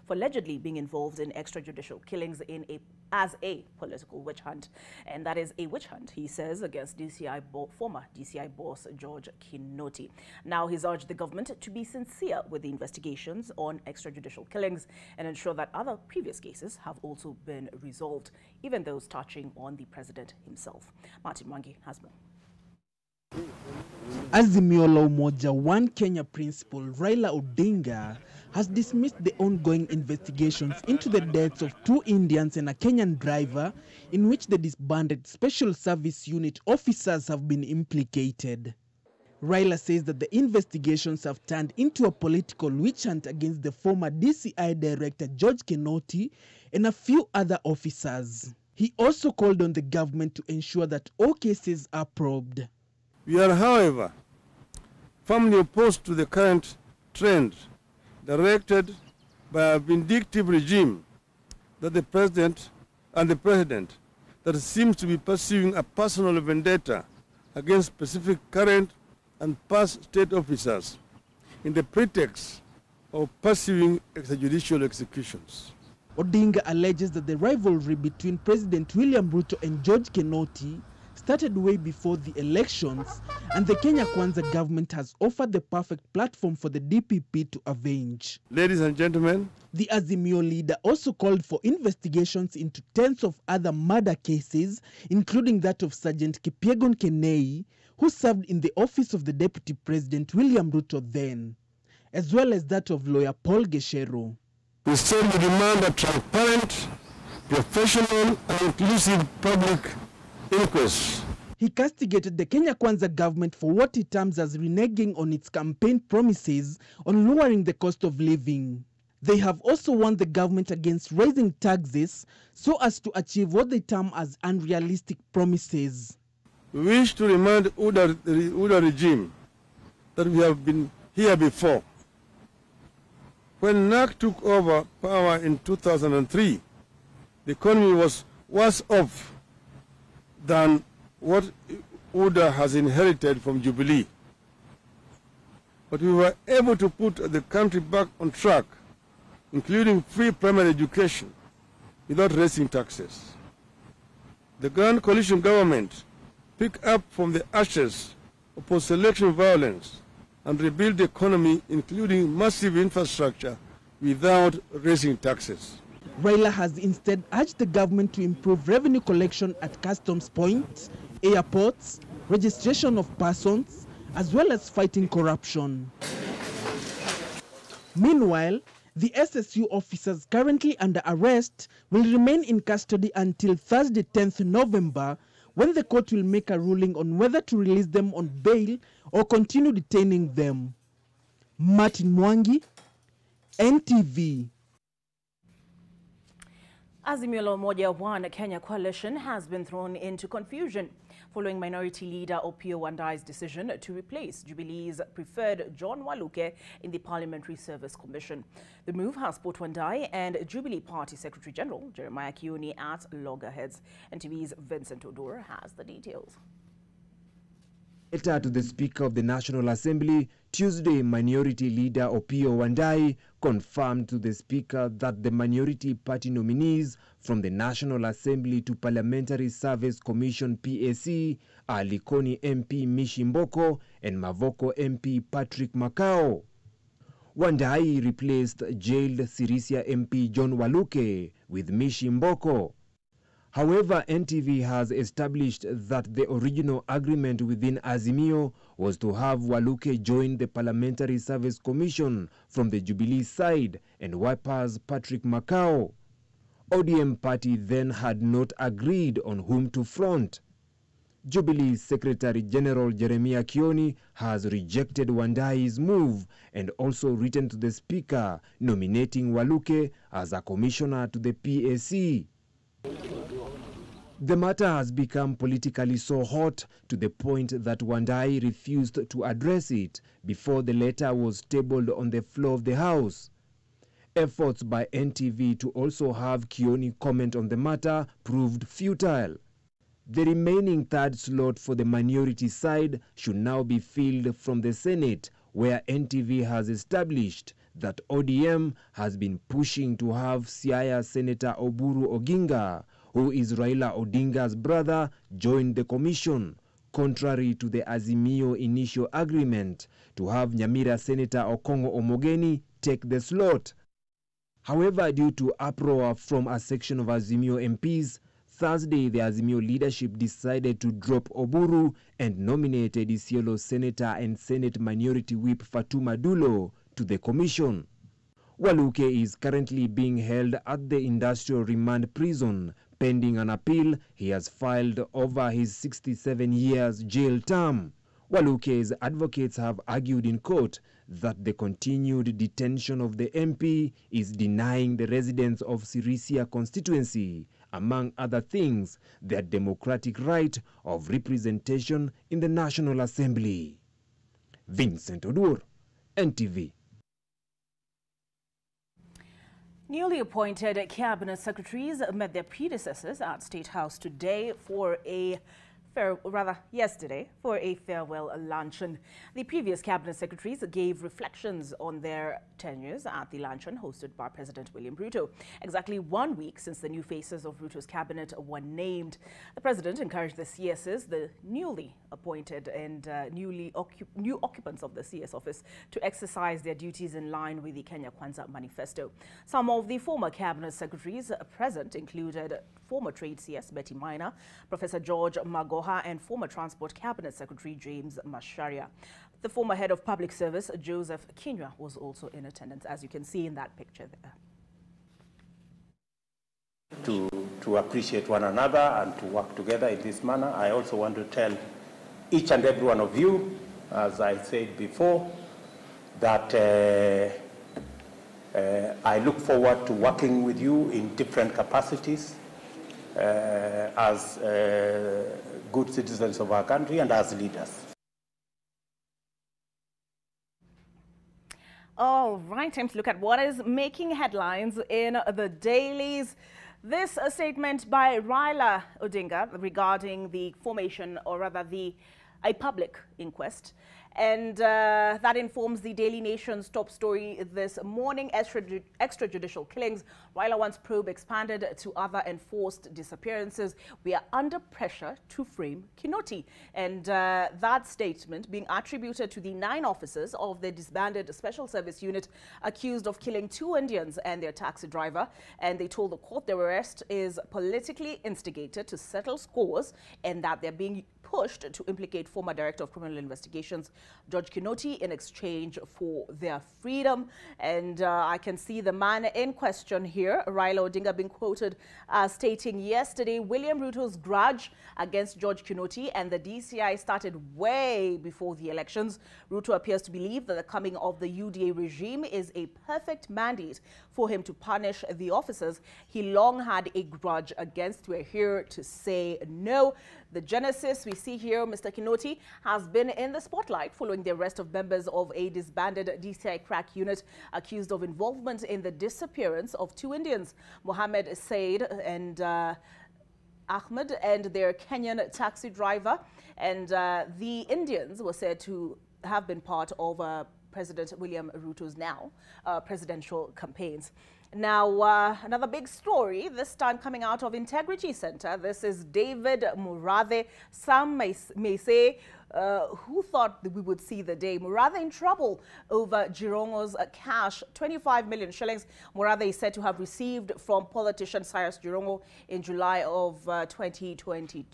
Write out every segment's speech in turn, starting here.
for allegedly being involved in extrajudicial killings as a political witch hunt. And that is a witch hunt, he says, against former DCI boss George Kinoti. Now, he's urged the government to be sincere with the investigations on extrajudicial killings and ensure that other previous cases have also been resolved, even those touching on the president himself. Martin Mwangi has more. Azimio la Umoja One Kenya principal Raila Odinga has dismissed the ongoing investigations into the deaths of 2 Indians and a Kenyan driver in which the disbanded Special Service Unit officers have been implicated. Raila says that the investigations have turned into a political witch hunt against the former DCI director George Kinoti and a few other officers. He also called on the government to ensure that all cases are probed. We are, however, firmly opposed to the current trend directed by a vindictive regime that the president that seems to be pursuing a personal vendetta against specific current and past state officers in the pretext of pursuing extrajudicial executions. Odinga alleges that the rivalry between President William Ruto and George Kinoti started way before the elections, and the Kenya Kwanza government has offered the perfect platform for the DPP to avenge. Ladies and gentlemen, the Azimio leader also called for investigations into tens of other murder cases, including that of Sergeant Kipyegon Kenei, who served in the office of the Deputy President William Ruto then, as well as that of lawyer Paul Geshero. Instead, we demand a transparent, professional, and inclusive public inquest. He castigated the Kenya Kwanza government for what he terms as reneging on its campaign promises on lowering the cost of living. They have also warned the government against raising taxes so as to achieve what they term as unrealistic promises. We wish to remind the UDA regime that we have been here before. When NAC took over power in 2003, the economy was worse off than what UDA has inherited from Jubilee. But we were able to put the country back on track, including free primary education, without raising taxes. The Grand Coalition government picked up from the ashes of post-election violence and rebuild the economy, including massive infrastructure, without raising taxes. Raila has instead urged the government to improve revenue collection at customs points, airports, registration of persons, as well as fighting corruption. Meanwhile, the SSU officers currently under arrest will remain in custody until Thursday, 10th November, when the court will make a ruling on whether to release them on bail or continue detaining them. Martin Mwangi, NTV. Azimio la Umoja One Kenya coalition has been thrown into confusion following Minority Leader Opiyo Wandai's decision to replace Jubilee's preferred John Waluke in the Parliamentary Service Commission. The move has put Wandai and Jubilee Party Secretary General Jeremiah Kioni at loggerheads. NTV's Vincent Odor has the details. Letter to the Speaker of the National Assembly, Tuesday, Minority Leader Opiyo Wandai confirmed to the Speaker that the Minority Party nominees from the National Assembly to Parliamentary Service Commission PAC are Likoni MP Mishi Mboko and Mavoko MP Patrick Makao. Wandai replaced jailed Sirisia MP John Waluke with Mishi Mboko. However, NTV has established that the original agreement within Azimio was to have Waluke join the Parliamentary Service Commission from the Jubilee side and Wiper's Patrick Makao. ODM party then had not agreed on whom to front. Jubilee Secretary General Jeremiah Kioni has rejected Wandai's move and also written to the Speaker nominating Waluke as a commissioner to the PAC. The matter has become politically so hot to the point that Wandai refused to address it before the letter was tabled on the floor of the House. Efforts by NTV to also have Kioni comment on the matter proved futile. The remaining third slot for the minority side should now be filled from the Senate, where NTV has established that ODM has been pushing to have Siaya Senator Oburu Oginga, who is Raila Odinga's brother, join the commission, contrary to the Azimio initial agreement to have Nyamira Senator Okongo Omogeni take the slot. However, due to uproar from a section of Azimio MPs, Thursday the Azimio leadership decided to drop Oburu and nominated Isiolo Senator and Senate Minority Whip Fatuma Dulo to the commission. Waluke is currently being held at the Industrial Remand Prison pending an appeal he has filed over his 67 years jail term. Waluke's advocates have argued in court that the continued detention of the MP is denying the residents of Sirisia constituency, among other things, their democratic right of representation in the National Assembly. Vincent Odur, NTV. Newly appointed cabinet secretaries met their predecessors at State House today for a yesterday for a farewell luncheon. The previous cabinet secretaries gave reflections on their tenures at the luncheon hosted by President William Ruto. Exactly 1 week since the new faces of Ruto's cabinet were named, the president encouraged the CSs, the newly appointed and new occupants of the CS office, to exercise their duties in line with the Kenya Kwanza manifesto. Some of the former cabinet secretaries present included former Trade CS Betty Minor, Professor George Magoha, and former Transport Cabinet Secretary James Masharia. The former head of public service, Joseph Kinyua, was also in attendance, as you can see in that picture there. To appreciate one another and to work together in this manner. I also want to tell each and every one of you, as I said before, that I look forward to working with you in different capacities as good citizens of our country and as leaders. All right, time to look at what is making headlines in the dailies. This statement by Raila Odinga regarding the formation, or rather a public inquest. And that informs the Daily Nation's top story this morning: extrajudicial killings. Raila wants probe expanded to other enforced disappearances. We are under pressure to frame Kinoti. And that statement being attributed to the 9 officers of the disbanded Special Service Unit accused of killing 2 Indians and their taxi driver. And they told the court their arrest is politically instigated to settle scores, and that they're being pushed to implicate former Director of Criminal Investigations George Kinoti in exchange for their freedom. And I can see the man in question here, Raila Odinga, being quoted stating yesterday William Ruto's grudge against George Kinoti and the DCI started way before the elections. Ruto appears to believe that the coming of the UDA regime is a perfect mandate for him to punish the officers he long had a grudge against. We're here to say no. The genesis we see here, Mr. Kinoti has been in the spotlight following the arrest of members of a disbanded DCI crack unit accused of involvement in the disappearance of 2 Indians, Mohammed Said and Ahmed, and their Kenyan taxi driver. And the Indians were said to have been part of President William Ruto's now presidential campaigns. Now, another big story, this time coming out of Integrity Center. This is David Murathe. Some may say, who thought that we would see the day? Murathe in trouble over Jirongo's cash, 25 million shillings. Murathe is said to have received from politician Cyrus Jirongo in July of 2020.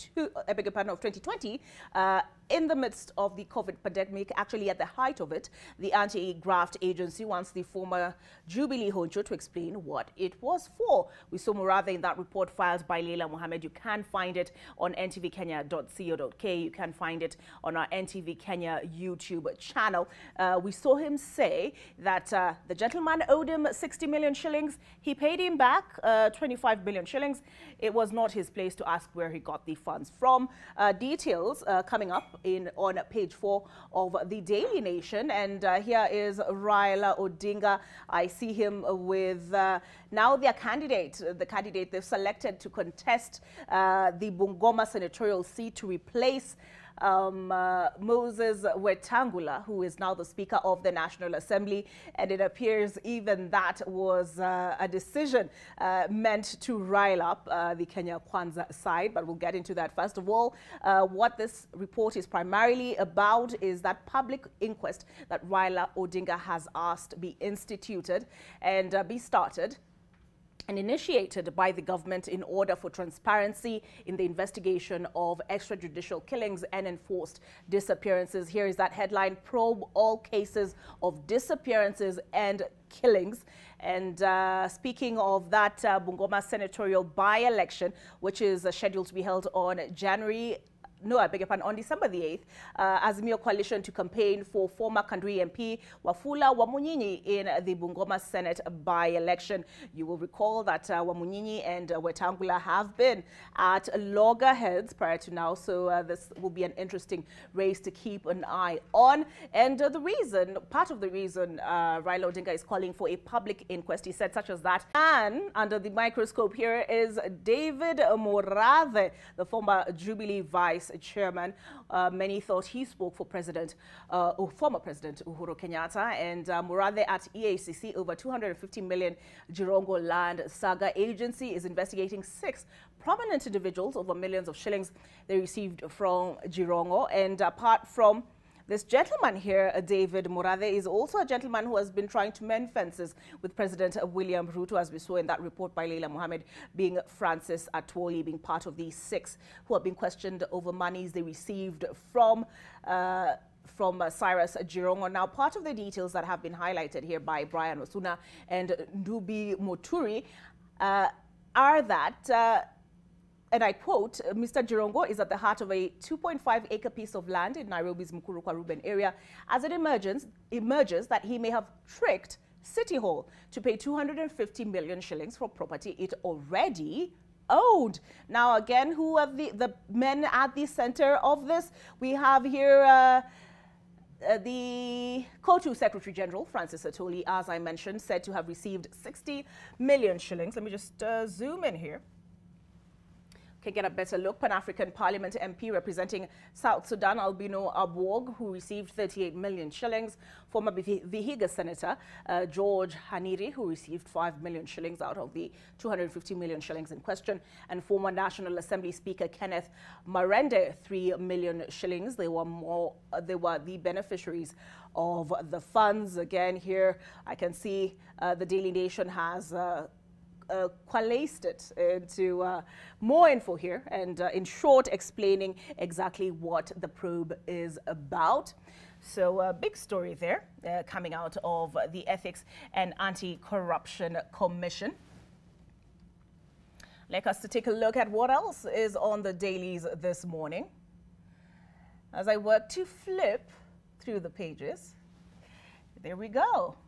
In the midst of the COVID pandemic, actually at the height of it, the anti-graft agency wants the former Jubilee Honcho to explain what it was for. We saw Murathe in that report filed by Leila Mohammed. You can find it on ntvkenya.co.k. You can find it on our NTV Kenya YouTube channel. We saw him say that the gentleman owed him 60 million shillings. He paid him back 25 million shillings. It was not his place to ask where he got the funds from. Details coming up on page 4 of the Daily Nation. And here is Raila Odinga. I see him with now their candidate, the candidate they've selected to contest the Bungoma senatorial seat to replace Moses Wetangula, who is now the Speaker of the National Assembly, and it appears even that was a decision meant to rile up the Kenya Kwanza side, but we'll get into that. First of all, what this report is primarily about is that public inquest that Raila Odinga has asked be instituted and be started and initiated by the government in order for transparency in the investigation of extrajudicial killings and enforced disappearances. Here is that headline: probe all cases of disappearances and killings. And speaking of that Bungoma senatorial by-election, which is scheduled to be held on on December the 8th, Azimio Coalition to campaign for former Kandui MP Wafula Wamunyinyi in the Bungoma Senate by-election. You will recall that Wamunyinyi and Wetangula have been at loggerheads prior to now, so this will be an interesting race to keep an eye on. And part of the reason Raila Odinga is calling for a public inquest, he said, such as that. And under the microscope here is David Morathe, the former Jubilee Vice Chairman. Many thought he spoke for former President Uhuru Kenyatta. And Morathe at EACC, over 250 million Jirongo Land Saga Agency is investigating 6 prominent individuals over millions of shillings they received from Jirongo. And apart from this gentleman here, David Morathe, is also a gentleman who has been trying to mend fences with President William Ruto, as we saw in that report by Leila Mohammed, being Francis Atwoli, being part of these 6 who have been questioned over monies they received from Cyrus Jirongo. Now, part of the details that have been highlighted here by Brian Osuna and Ndubi Moturi are that and I quote, Mr. Jirongo is at the heart of a 2.5-acre piece of land in Nairobi's Mukuru kwa Ruben area, as it emerges that he may have tricked City Hall to pay 250 million shillings for property it already owned. Now, again, who are the men at the center of this? We have here the COTU Secretary General, Francis Atwoli, as I mentioned, said to have received 60 million shillings. Let me just zoom in here. Okay, get a better look. Pan-African Parliament MP representing South Sudan, Albino Abwog, who received 38 million shillings. Former Vihiga Senator George Haniri, who received 5 million shillings out of the 250 million shillings in question. And former National Assembly Speaker Kenneth Marende, 3 million shillings. They were the beneficiaries of the funds. Again, here I can see the Daily Nation has coalesced it into more info here, and in short, explaining exactly what the probe is about. So a big story there coming out of the Ethics and Anti-Corruption Commission. Like us to take a look at what else is on the dailies this morning. As I work to flip through the pages, there we go.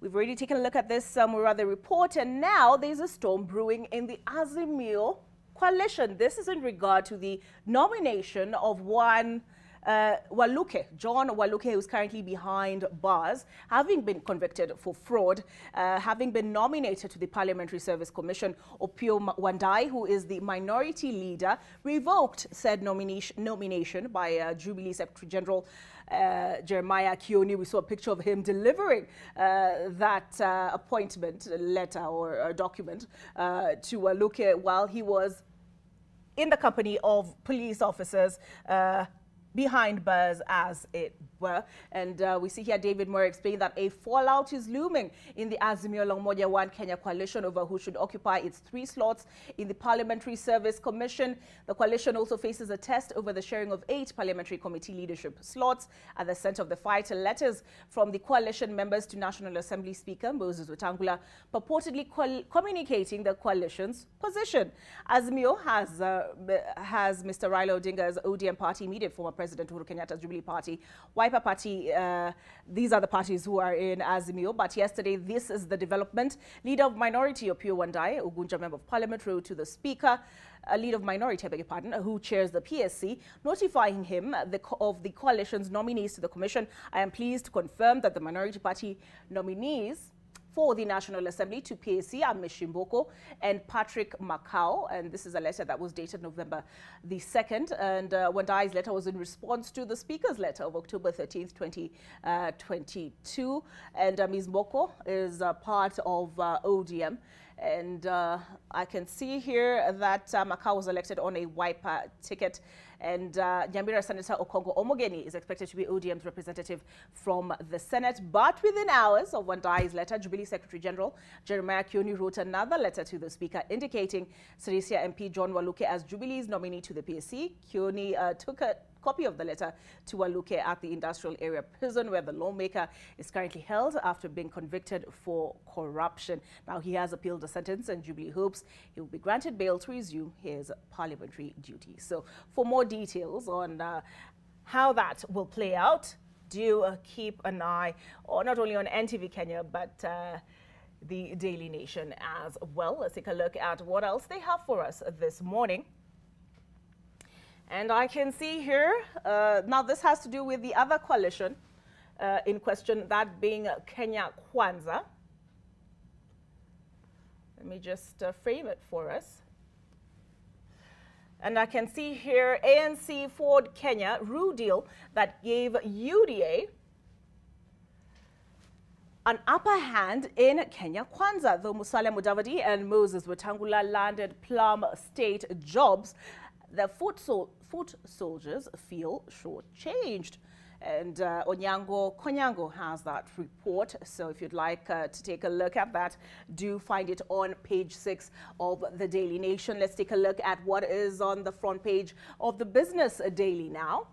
We've already taken a look at this Morathe report, and now there's a storm brewing in the Azimio coalition. This is in regard to the nomination of one Waluke, John Waluke, who's currently behind bars, having been convicted for fraud, having been nominated to the Parliamentary Service Commission. Opio Wandai, who is the minority leader, revoked said nomination by Jubilee Secretary General Jeremiah Kioni. We saw a picture of him delivering that appointment letter or document to Waluke while he was in the company of police officers behind bars, as it were. And we see here David Moore explaining that a fallout is looming in the Azimio la Umoja One Kenya coalition over who should occupy its 3 slots in the Parliamentary Service Commission. The coalition also faces a test over the sharing of 8 parliamentary committee leadership slots. At the center of the fight are letters from the coalition members to National Assembly Speaker Moses Wetangula, purportedly communicating the coalition's position. Azimio has Mr. Raila Odinga's ODM party, immediate former President Uhuru Kenyatta's Jubilee Party, Wiper Party. These are the parties who are in Azimio. But yesterday, this is the development. Leader of Minority, Opio Wandai, Ugunja Member of Parliament, wrote to the Speaker, Leader of Minority, I beg your pardon, who chairs the PSC, notifying him of the coalition's nominees to the Commission. I am pleased to confirm that the Minority Party nominees for the National Assembly to PAC are Mishimboko and Patrick Macau. And this is a letter that was dated November the 2nd. And Wandai's letter was in response to the Speaker's letter of October 13th, 2022. And Ms. Mboko is part of ODM. And I can see here that Macau was elected on a Wiper ticket. And Nyamira Senator Okongo Omogeni is expected to be ODM's representative from the Senate. But within hours of Wandai's letter, Jubilee Secretary General Jeremiah Kioni wrote another letter to the Speaker indicating Sirisia MP John Waluke as Jubilee's nominee to the PAC. Kioni took a copy of the letter to Waluke at the Industrial Area Prison, where the lawmaker is currently held after being convicted for corruption. Now, he has appealed the sentence, and Jubilee hopes he will be granted bail to resume his parliamentary duties. So, for more details on how that will play out, do keep an eye not only on NTV Kenya, but the Daily Nation as well. Let's take a look at what else they have for us this morning. And I can see here, now this has to do with the other coalition in question, that being Kenya Kwanza. Let me just frame it for us. And I can see here ANC Ford Kenya Rue deal that gave UDA an upper hand in Kenya Kwanza, though Musalia Mudavadi and Moses Wetangula landed Plum State jobs. The foot soldiers feel shortchanged. And Konyango has that report. So if you'd like to take a look at that, do find it on page 6 of the Daily Nation. Let's take a look at what is on the front page of the Business Daily now.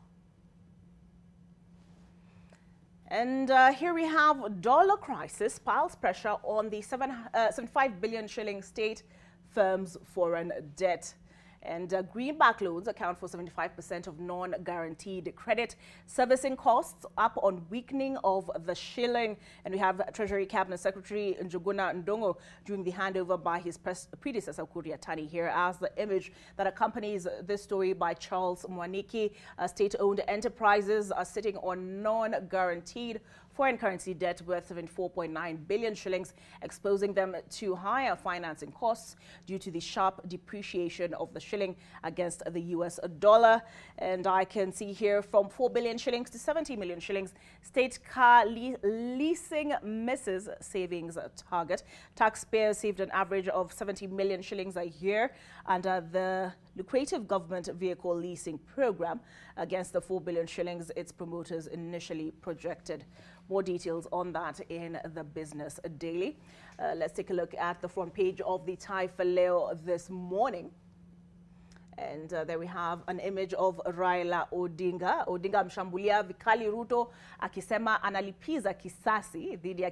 And here we have dollar crisis piles pressure on the 75 billion shilling state firm's foreign debt. And greenback loans account for 75% of non-guaranteed credit. Servicing costs up on weakening of the shilling. And we have Treasury Cabinet Secretary Njuguna Ndongo during the handover by his predecessor, Kuria Tani, here as the image that accompanies this story by Charles Mwaniki. State-owned enterprises are sitting on non-guaranteed foreign currency debt worth 74.9 billion shillings, exposing them to higher financing costs due to the sharp depreciation of the shilling against the US dollar. And I can see here from 4 billion shillings to 70 million shillings, state car leasing misses savings target. Taxpayers saved an average of 70 million shillings a year under the lucrative government vehicle leasing program against the 4 billion shillings its promoters initially projected. More details on that in the Business Daily. Let's take a look at the front page of the Taifa Leo this morning. And there we have an image of Raila Odinga. Odinga mshambulia vikali Ruto akisema analipiza kisasi dhidi ya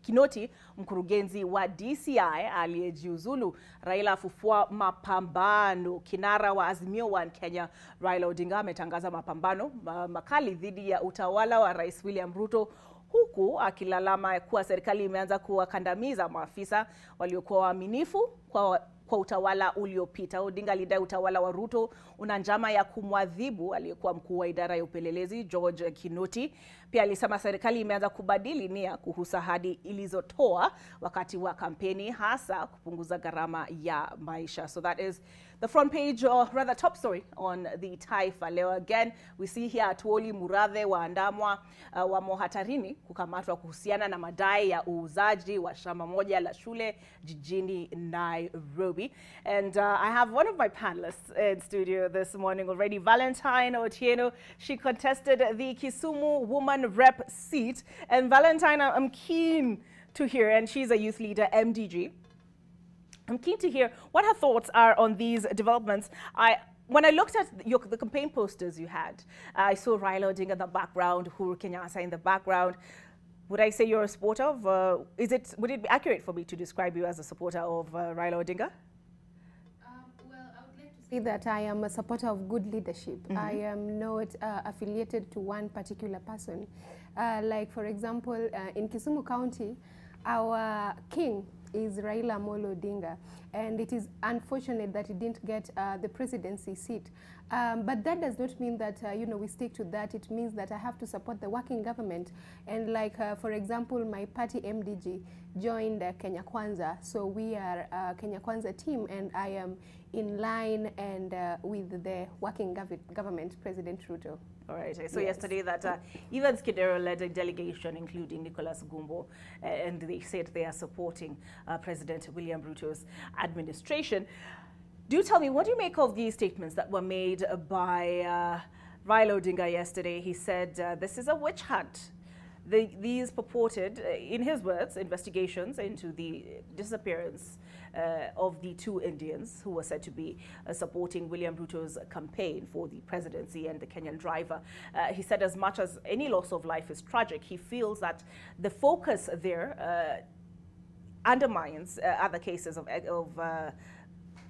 Kinoti, mkurugenzi wa DCI aliyejiuzulu. Raila afufua mapambano. Kinara wa Azimio One Kenya Raila Odinga ametangaza mapambano makali dhidi ya utawala wa Rais William Ruto, huku akilalama kuwa serikali imeanza kuwakandamiza maafisa waliokuwa waaminifu kwa utawala uliopita. Odinga alidai utawala wa Ruto una njama ya kumwadhibu aliyekuwa mkuu wa idara ya upelelezi George Kinoti. Pia alisema serikali imeanza kubadili nia kuhusu ahadi ilizotoa wakati wa kampeni, hasa kupunguza gharama ya maisha. So that is the front page, or rather top story on the Taifa Leo. Again, we see here Atuoli Murathe waandamwa wamo hatarini kukamatwa kuhusiana na madai ya uuzaji wa shamba moja la shule jijini Nairobi. And I have one of my panelists in studio this morning already, Valentine Otieno. She contested the Kisumu Woman Rep seat. And Valentine, I'm keen to hear, and she's a youth leader, MDG. I'm keen to hear what her thoughts are on these developments. When I looked at the campaign posters you had, I saw Raila Odinga in the background, Uhuru Kenyatta in the background. Would I say you're a supporter of, would it be accurate for me to describe you as a supporter of Raila Odinga? Well, I would like to say that I am a supporter of good leadership. Mm-hmm. I am not affiliated to one particular person. Like, for example, in Kisumu County, our king is Raila Amolo Odinga, and it is unfortunate that he didn't get the presidency seat. But that does not mean that, we stick to that. It means that I have to support the working government. And like, for example, my party MDG joined Kenya Kwanza. So we are a Kenya Kwanza team, and I am in line and with the working government, President Ruto. All right. So yes. Yesterday that Evans Kidero led a delegation, including Nicholas Gumbo, and they said they are supporting President William Ruto's administration. Do tell me, what do you make of these statements that were made by Raila Odinga yesterday? He said this is a witch hunt. These purported, in his words, investigations into the disappearance of the two Indians who were said to be supporting William Ruto's campaign for the presidency and the Kenyan driver. He said as much as any loss of life is tragic, he feels that the focus there undermines other cases of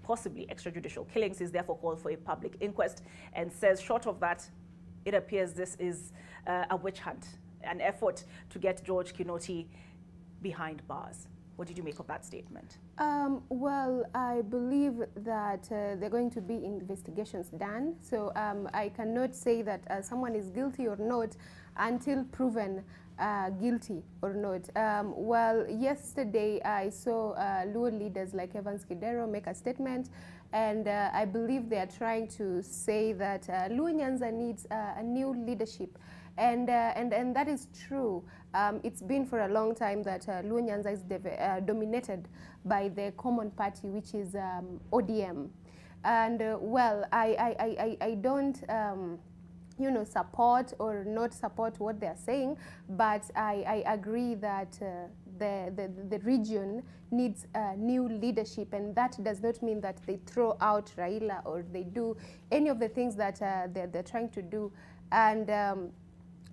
possibly extrajudicial killings. Is therefore called for a public inquest and says short of that, it appears this is a witch hunt, an effort to get George Kinoti behind bars. What did you make of that statement? Well, I believe that there are going to be investigations done. So I cannot say that someone is guilty or not until proven guilty or not. Well, yesterday I saw Luo leaders like Evans Kidero make a statement, and I believe they are trying to say that Luo Nyanza needs a new leadership. And that is true. It's been for a long time that Luo Nyanza is dominated by the common party, which is ODM. And well, I don't support or not support what they're saying, but I agree that the region needs new leadership, and that does not mean that they throw out Raila or they do any of the things that they're trying to do. And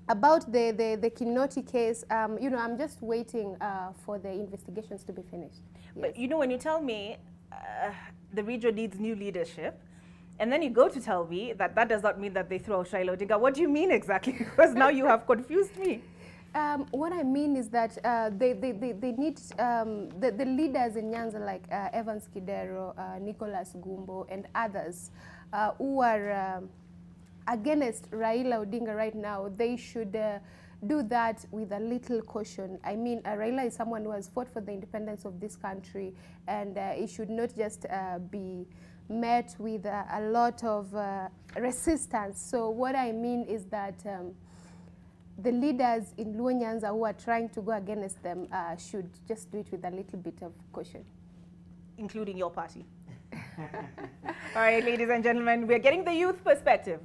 about the Kinoti case, I'm just waiting for the investigations to be finished. But when you tell me the region needs new leadership, and then you go to tell me that that does not mean that they throw out Raila Odinga, what do you mean exactly? Because now you have confused me. What I mean is that they need the leaders in Nyanza like Evans Kidero, Nicholas Gumbo, and others who are against Raila Odinga right now. They should do that with a little caution. I mean, Raila is someone who has fought for the independence of this country, and it should not just be met with a lot of resistance. So what I mean is that the leaders in Luo Nyanza who are trying to go against them should just do it with a little bit of caution. Including your party. All right, ladies and gentlemen, we're getting the youth perspective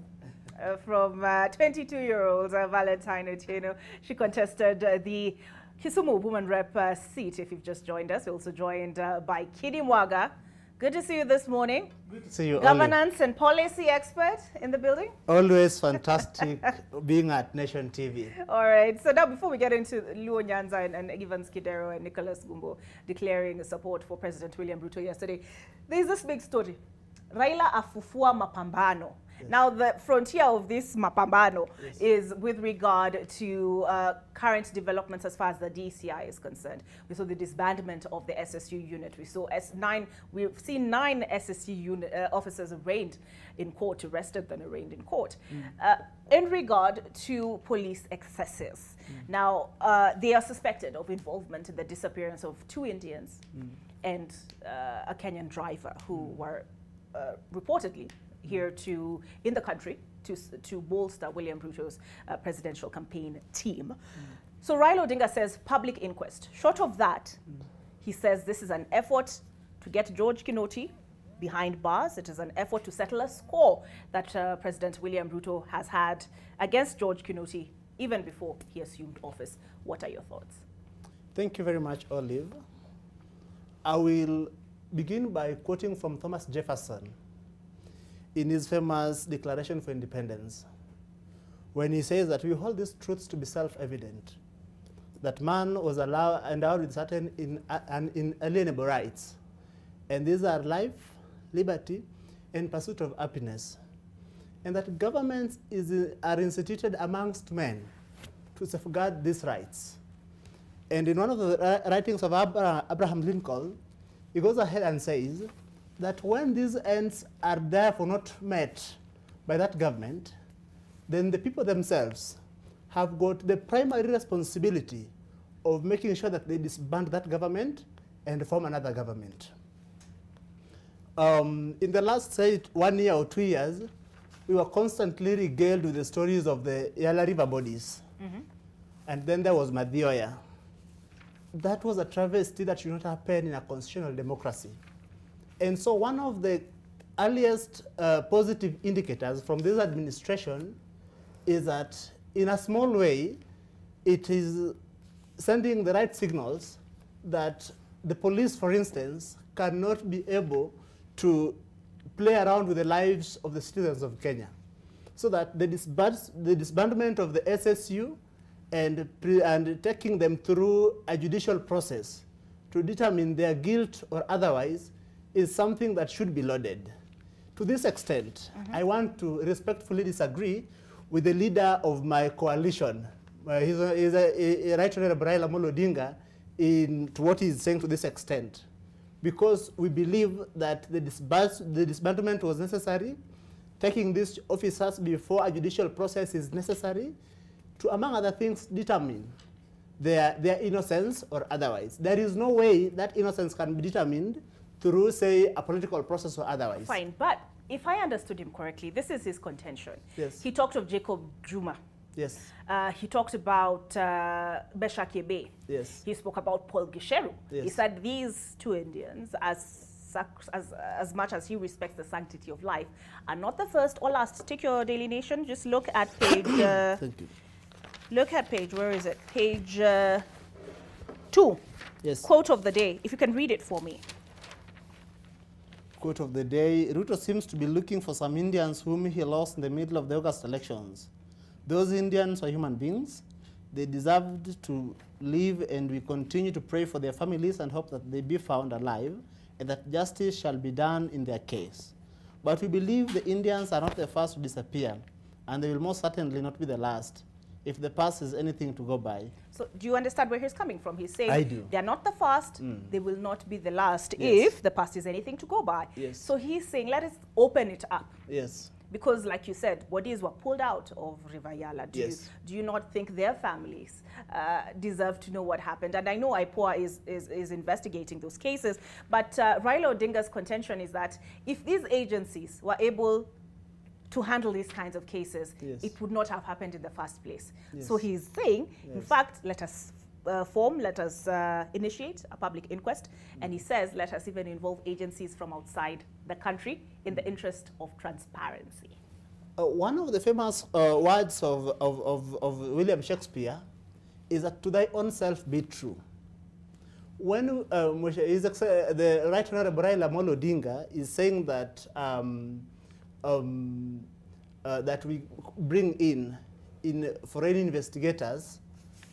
from 22-year-old Valentine Otieno. She contested the Kisumu Women Rep seat. If you've just joined us, we're also joined by Kidi Mwaga. Good to see you this morning. Good to see you. Governance and policy expert in the building. Always fantastic being at Nation TV. All right. So now, before we get into Luo Nyanza and Evans Kidero and Nicholas Gumbo declaring support for President William Ruto yesterday, there's this big story. Raila afufua mapambano. Yes. Now, the frontier of this mapambano is with regard to current developments as far as the DCI is concerned. We saw the disbandment of the SSU unit. We saw we've seen 9 SSU unit, officers arraigned in court, arrested, then arraigned in court. In regard to police excesses, now they are suspected of involvement in the disappearance of 2 Indians and a Kenyan driver who were reportedly here in the country to bolster William Ruto's presidential campaign team. So Raila Odinga says public inquest. Short of that, he says this is an effort to get George Kinoti behind bars. It is an effort to settle a score that President William Ruto has had against George Kinoti even before he assumed office. What are your thoughts? Thank you very much, Olive. I will begin by quoting from Thomas Jefferson in his famous Declaration for Independence, when he says that we hold these truths to be self-evident, that man was endowed with certain inalienable rights, and these are life, liberty, and pursuit of happiness, and that governments are instituted amongst men to safeguard these rights. And in one of the writings of Abraham Lincoln, he goes ahead and says that when these ends are therefore not met by that government, then the people themselves have got the primary responsibility of making sure that they disband that government and form another government. In the last, say, 1 year or 2 years, we were constantly regaled with the stories of the Yala River bodies. And then there was Madhioya. That was a travesty that should not happen in a constitutional democracy. And so one of the earliest positive indicators from this administration is that in a small way, it is sending the right signals that the police, for instance, cannot be able to play around with the lives of the citizens of Kenya. So that the disbandment of the SSU and taking them through a judicial process to determine their guilt or otherwise is something that should be lauded. To this extent, I want to respectfully disagree with the leader of my coalition. He's a Right Honorable Raila Amolo Odinga to what he's saying to this extent. Because we believe that the disbandment was necessary, taking these officers before a judicial process is necessary to, among other things, determine their innocence or otherwise. There is no way that innocence can be determined through, say, a political process or otherwise. Fine, but if I understood him correctly, this is his contention. Yes. He talked of Jacob Juma. Yes. He talked about Besha Kebe. Yes. He spoke about Paul Gisheru. Yes. He said these two Indians, as much as he respects the sanctity of life, are not the first or last. Take your Daily Nation. Just look at page... Thank you. Look at page, where is it? Page 2. Yes. Quote of the day, if you can read it for me. Quote of the day, Ruto seems to be looking for some Indians whom he lost in the middle of the August elections. Those Indians are human beings. They deserved to live, and we continue to pray for their families and hope that they be found alive and that justice shall be done in their case. But we believe the Indians are not the first to disappear, and they will most certainly not be the last, if the past is anything to go by. So do you understand where he's coming from? He's saying I do. They're not the first, they will not be the last, Yes. if the past is anything to go by. Yes. So he's saying, let us open it up. Yes. Because, like you said, bodies were pulled out of River Yala. Yes. Do you not think their families deserve to know what happened? And I know IPOA is investigating those cases, but Raila Odinga's contention is that if these agencies were able to handle these kinds of cases, Yes. it would not have happened in the first place. Yes. So he's saying, in Yes. fact, let us initiate a public inquest, and he says, let us even involve agencies from outside the country in the interest of transparency. One of the famous words of William Shakespeare is that to thy own self be true. When the Right Honorable Raila Amolo Odinga is saying that that we bring in foreign investigators,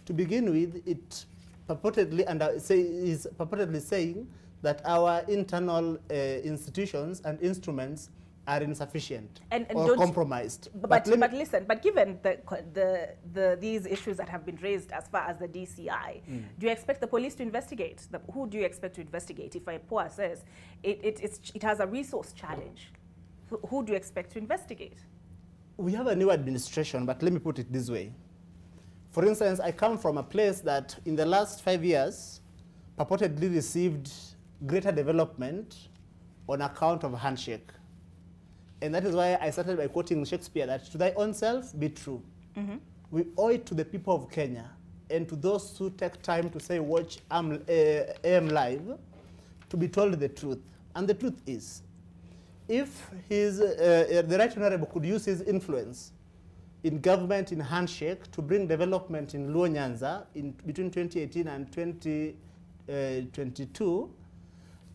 to begin with, it purportedly is purportedly saying that our internal institutions and instruments are insufficient or compromised. But listen, but given these issues that have been raised as far as the DCI, do you expect the police to investigate? Who do you expect to investigate? If IPOA says it has a resource challenge, who do you expect to investigate? We have a new administration, but let me put it this way. For instance, I come from a place that in the last 5 years purportedly received greater development on account of handshake. And that is why I started by quoting Shakespeare, that to thy own self be true. We owe it to the people of Kenya and to those who take time to say watch AM Live to be told the truth. And the truth is, if the Right Honorable could use his influence in government in handshake to bring development in Luo Nyanza between 2018 and 2022,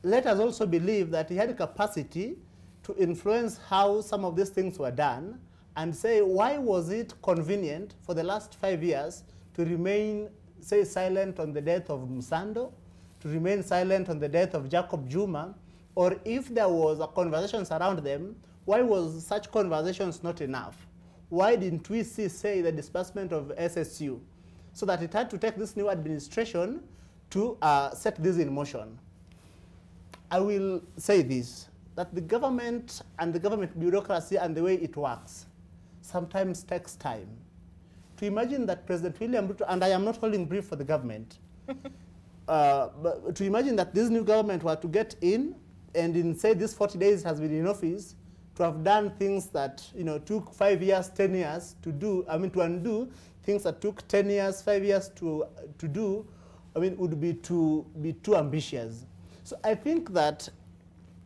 let us also believe that he had the capacity to influence how some of these things were done and say, why was it convenient for the last 5 years to remain, say, silent on the death of Msando, to remain silent on the death of Jacob Juma, or if there was a conversations around them, why was such conversations not enough? Why didn't we see, say, the disbursement of SSU? so that it had to take this new administration to set this in motion. I will say this, that the government and the government bureaucracy and the way it works sometimes takes time. To imagine that President William Ruto, and I am not holding brief for the government, but to imagine that this new government were to get in and in, say, this 40 days has been in office, to have done things that, you know, took 5 years, 10 years to do, I mean, to undo things that took 10 years, 5 years to do, I mean, would be too ambitious. So I think that,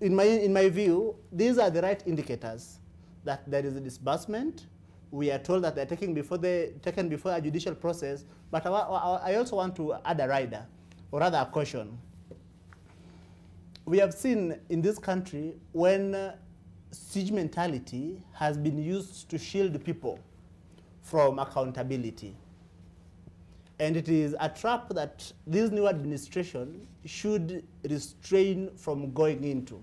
in my view, these are the right indicators that there is a disbursement. We are told that they're taken before a judicial process, but I also want to add a rider, or rather a caution. We have seen in this country when siege mentality has been used to shield people from accountability. And it is a trap that this new administration should restrain from going into.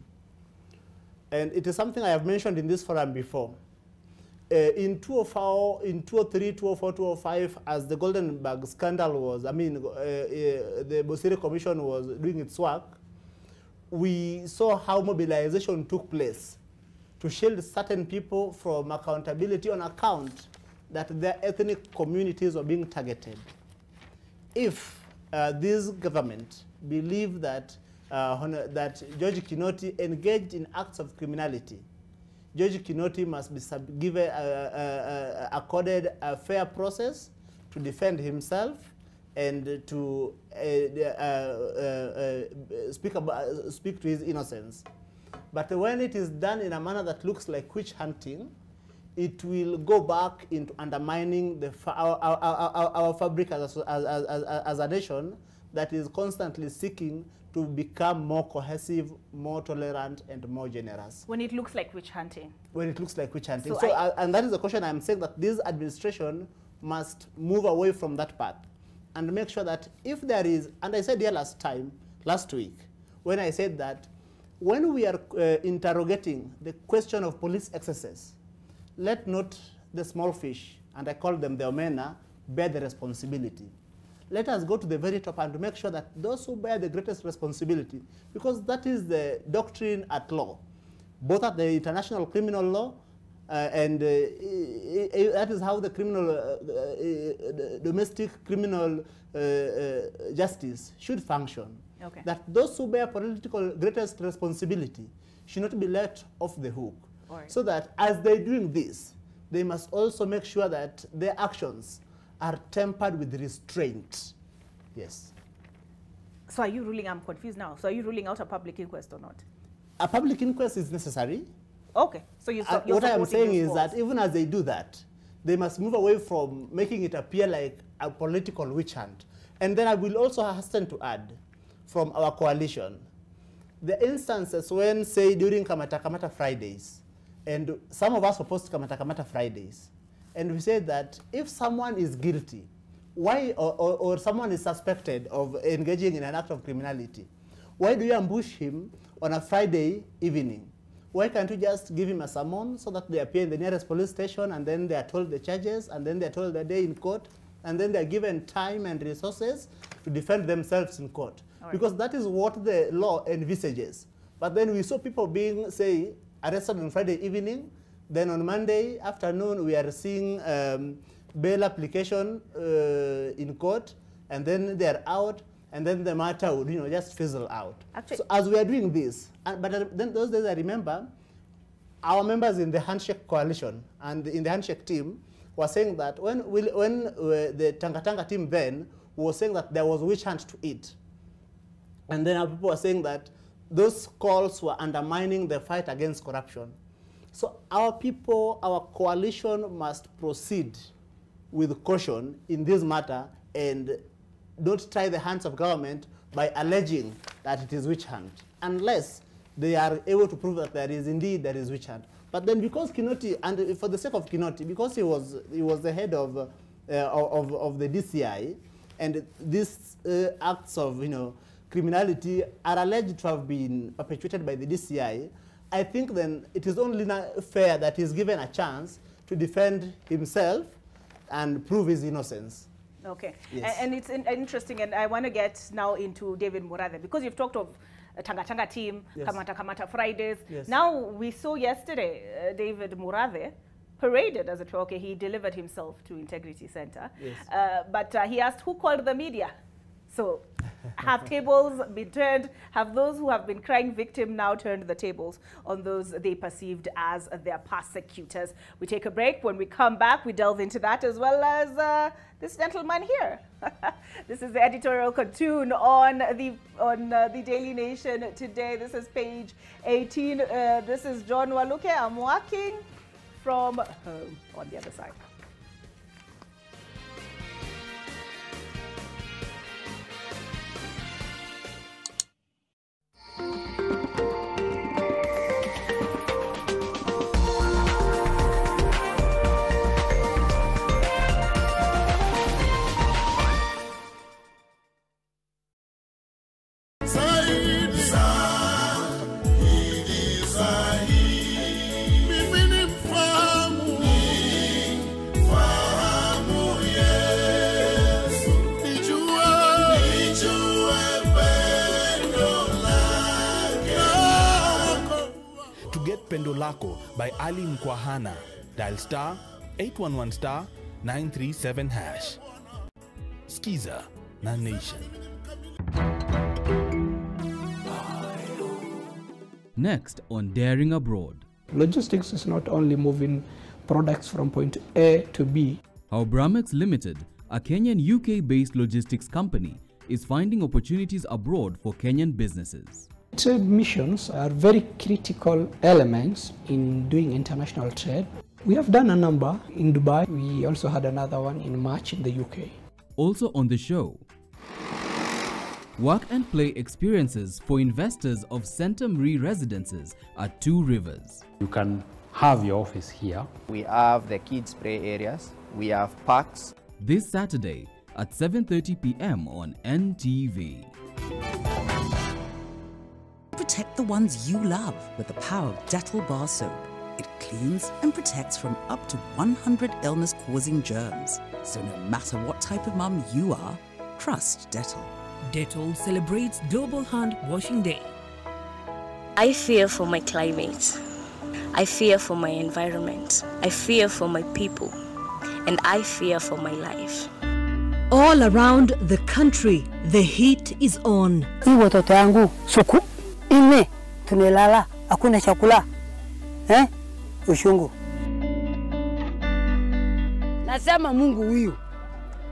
And it is something I have mentioned in this forum before. In 2003, 2004, 2005, as the Goldenberg scandal was, I mean, the Bosiri Commission was doing its work, we saw how mobilization took place to shield certain people from accountability on account that their ethnic communities were being targeted. If this government believed that, that George Kinoti engaged in acts of criminality, George Kinoti must be accorded a fair process to defend himself and to speak to his innocence. But when it is done in a manner that looks like witch hunting, it will go back into undermining our fabric as a nation that is constantly seeking to become more cohesive, more tolerant, and more generous. When it looks like witch hunting. When it looks like witch hunting. So and that is the question I'm saying, that this administration must move away from that path and make sure that if there is, and I said here last week, when I said that when we are interrogating the question of police excesses, let not the small fish, and I call them the omena, bear the responsibility. Let us go to the very top and make sure that those who bear the greatest responsibility, because that is the doctrine at law, both at the international criminal law and that is how the domestic criminal justice should function. Okay. That those who bear political greatest responsibility should not be let off the hook. Right. So that as they're doing this, they must also make sure that their actions are tempered with restraint. Yes. So are you ruling, I'm confused now, so are you ruling out a public inquest or not? A public inquest is necessary. Okay. So you're what I am saying is that even as they do that, they must move away from making it appear like a political witch hunt. And then I will also hasten to add from our coalition, the instances when, say, during Kamata Kamata Fridays, and some of us opposed Kamata Kamata Fridays, and we said that if someone is guilty, why, or someone is suspected of engaging in an act of criminality, why do you ambush him on a Friday evening? Why can't you just give him a summon so that they appear in the nearest police station and then they are told the charges and then they are told the day in court and then they are given time and resources to defend themselves in court? Right. Because that is what the law envisages. But then we saw people being, say, arrested on Friday evening. Then on Monday afternoon, we are seeing bail application in court, and then they are out, and then the matter would, you know, just fizzle out. Actually, so as we are doing this, but then those days I remember, our members in the Handshake Coalition and in the Handshake team were saying that when the Tanga Tanga team then was saying that there was witch hunt to it, and then our people were saying that those calls were undermining the fight against corruption. So our people, our coalition must proceed with caution in this matter and don't tie the hands of government by alleging that it is witch hunt, unless they are able to prove that there is witch hunt. But then because Kinoti, and for the sake of Kinoti, because he was the head of the DCI, and these acts of, you know, criminality are alleged to have been perpetuated by the DCI, I think then it is only fair that he's given a chance to defend himself and prove his innocence. Okay. Yes. And it's interesting, and I want to get now into David Murathe, because you've talked of Tanga Tanga team, Yes. Kamata Kamata Fridays. Yes. Now, we saw yesterday David Murathe paraded, as it were. Okay, he delivered himself to Integrity Center. Yes. But he asked who called the media. So have tables been turned? Have those who have been crying victim now turned the tables on those they perceived as their persecutors? We take a break. When we come back, we delve into that, as well as this gentleman here. This is the editorial cartoon on the Daily Nation today. This is page 18. This is John Waluke. I'm working from home on the other side. Pendo Lako by Ali Mkwahana. Dial star 811 star 937 hash. Skiza na Nation. Next on Daring Abroad. Logistics is not only moving products from point A to B. How Bramex Limited, a Kenyan UK-based logistics company, is finding opportunities abroad for Kenyan businesses. Trade missions are very critical elements in doing international trade. We have done a number in Dubai. We also had another one in March in the UK. Also on the show, work and play experiences for investors of Centumry residences at Two Rivers. You can have your office here. We have the kids play areas. We have parks. This Saturday at 7:30 p.m. on NTV. Protect the ones you love with the power of Dettol bar soap. It cleans and protects from up to 100 illness-causing germs. So no matter what type of mum you are, trust Dettol. Dettol celebrates Global Hand Washing Day. I fear for my climate. I fear for my environment. I fear for my people. And I fear for my life. All around the country, the heat is on. Watoto yangu suku ine tunelala hakuna chakula ushungu. Nasema Mungu huyu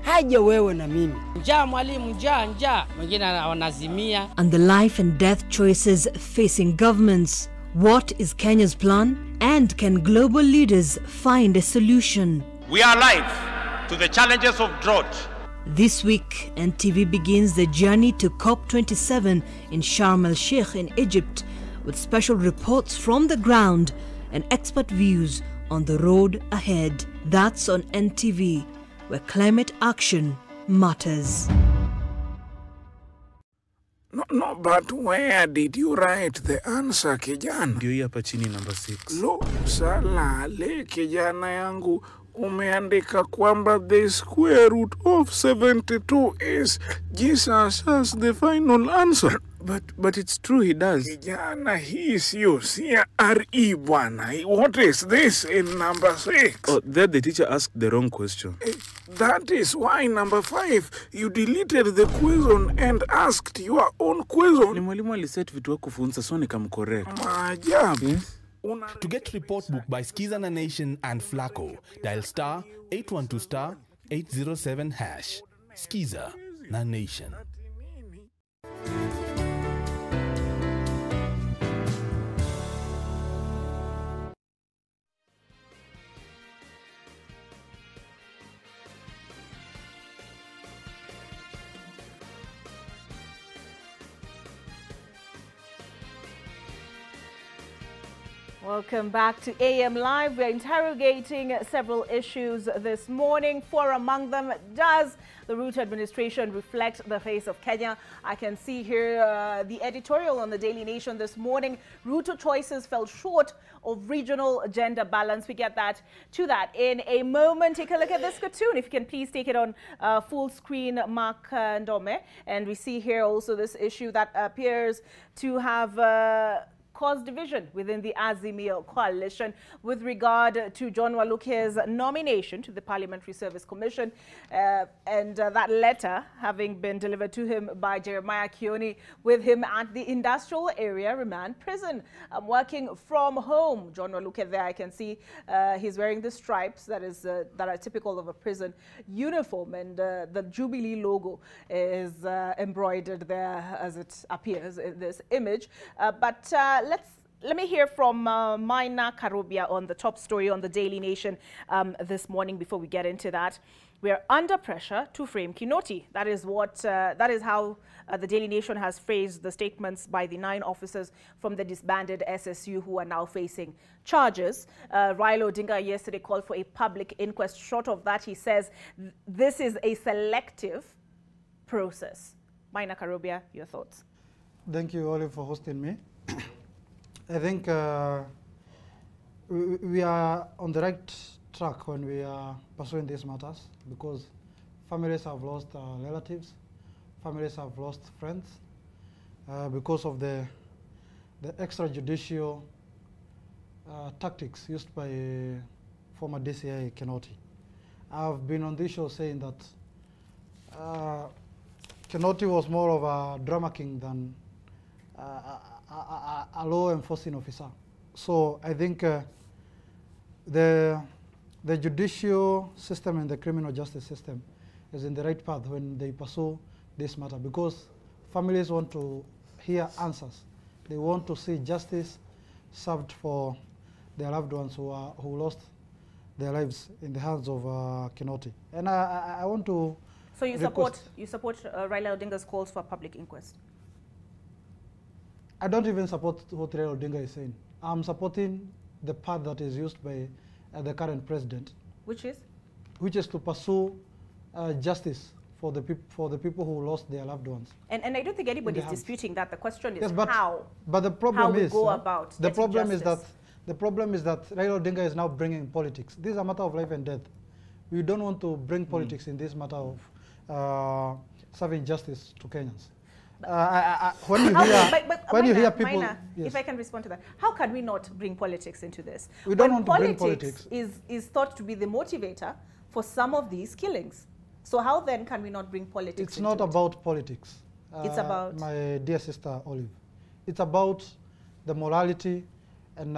haje wewe na mimi. Njaa mwalimu, njaa wengine wanazimia. And the life and death choices facing governments. What is Kenya's plan? And can global leaders find a solution? We are alive to the challenges of drought. This week, NTV begins the journey to COP27 in Sharm el-Sheikh in Egypt, with special reports from the ground and expert views on the road ahead. That's on NTV, where climate action matters. No, but where did you write the answer, kijana? Ndio hii hapa chini number 6. Lo, salale kijana yangu. Umeandika kwamba the square root of 72 is Jesus as the final answer. But it's true, he does. Kijana, hii sio CRE bwana. What is this in number 6? Oh, there the teacher asked the wrong question. That is why number 5, you deleted the question and asked your own question. Ni mwalimu aliset vitu wako kufunza so nikamcorrect. Maajabu. Yes. To get report book by Skiza na Nation and Flacco, dial star 812 star 807 hash. Skiza na Nation. Welcome back to AM Live. We're interrogating several issues this morning. 4 among them: does the Ruto administration reflect the face of Kenya. I can see here the editorial on the Daily Nation this morning. Ruto choices fell short of regional gender balance. We get that to that in a moment. Take a look at this cartoon. If you can please take it on full screen, Mark Ndome. And we see here also this issue that appears to have caused division within the Azimio coalition with regard to John Waluke's nomination to the Parliamentary Service Commission, and that letter having been delivered to him by Jeremiah Kioni, with him at the industrial area remand prison, working from home. John Waluke there, I can see he's wearing the stripes that are typical of a prison uniform, and the Jubilee logo is embroidered there as it appears in this image. But let me hear from Maina Karobia on the top story on the Daily Nation this morning. Before we get into that, we are under pressure to frame Kinoti. That is how the Daily Nation has phrased the statements by the 9 officers from the disbanded SSU who are now facing charges. Raila Odinga yesterday called for a public inquest. Short of that, he says this is a selective process. Maina Karobia, your thoughts? Thank you, Olive, for hosting me. I think we are on the right track when we are pursuing these matters, because families have lost relatives, families have lost friends because of the extrajudicial tactics used by former DCI Kinoti. I've been on this show saying that Kinoti was more of a drama king than a law enforcing officer. So I think the judicial system and the criminal justice system is in the right path when they pursue this matter, because families want to hear answers. They want to see justice served for their loved ones who lost their lives in the hands of Kinoti. And I want to. So you support Raila Odinga's calls for a public inquest? I don't even support what Raila Odinga is saying. I'm supporting the path that is used by the current president. Which is? Which is to pursue justice for the people who lost their loved ones. And I don't think anybody is disputing that. The question is yes, but, how. But the problem how is we go about the problem justice. is that Raila Odinga is now bringing politics. This is a matter of life and death. We don't want to bring politics in this matter of serving justice to Kenyans. When you hear people, Maina, yes. If I can respond to that, how can we not bring politics into this? We don't want to bring politics. Is thought to be the motivator for some of these killings. So how then can we not bring politics? It's not about politics. It's about, my dear sister Olive, it's about the morality and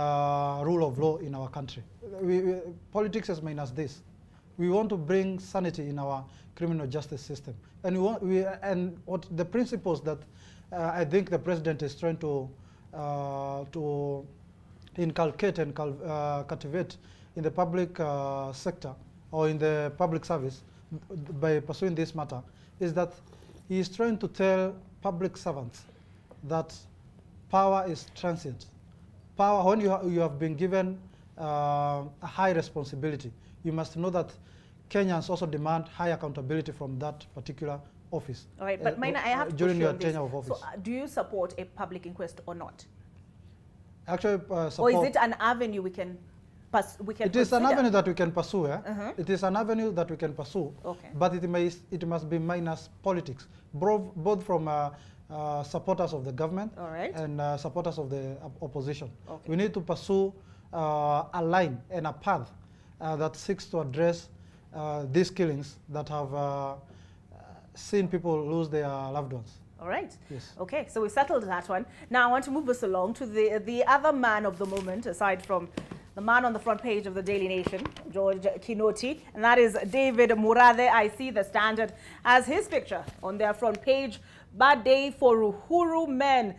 rule of law in our country. Politics is minus this. We want to bring sanity in our criminal justice system, and what the principles that I think the president is trying to inculcate and cultivate in the public sector or in the public service by pursuing this matter is that he is trying to tell public servants that power is transient. Power, when you have been given a high responsibility, you must know that Kenyans also demand high accountability from that particular office. All right, but Maina, I have to during your this. tenure of office. So, do you support a public inquest or not? Actually, support. Or is it an avenue we can It is an avenue that we can pursue. It is an avenue that we can pursue. Okay. But it must be minus politics, both from supporters of the government and supporters of the opposition. Okay. We need to pursue a line and a path that seeks to address these killings that have seen people lose their loved ones. All right. Yes. Okay, so we settled that one. Now I want to move us along to the other man of the moment, aside from the man on the front page of the Daily Nation, George Kinoti, and that is David Murade. I see the Standard as his picture on their front page. Bad day for Uhuru men.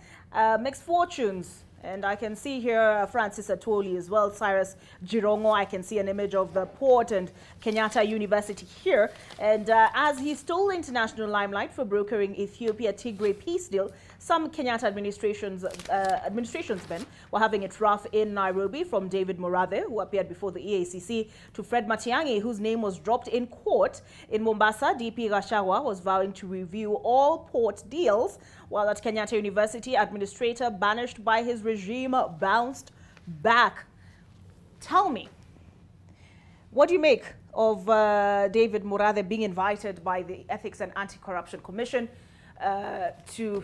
Mixed fortunes And I can see here Francis Atwoli as well, Cyrus Jirongo. I can see an image of the port and Kenyatta University here. And as he stole international limelight for brokering Ethiopia-Tigray peace deal, some Kenyatta administrationsmen were having it rough in Nairobi, from David Murathe, who appeared before the EACC, to Fred Matiang'i, whose name was dropped in court. In Mombasa, DP Gachagua was vowing to review all port deals, while at Kenyatta University, administrator banished by his regime bounced back. Tell me, what do you make of David Murathe being invited by the Ethics and Anti-Corruption Commission to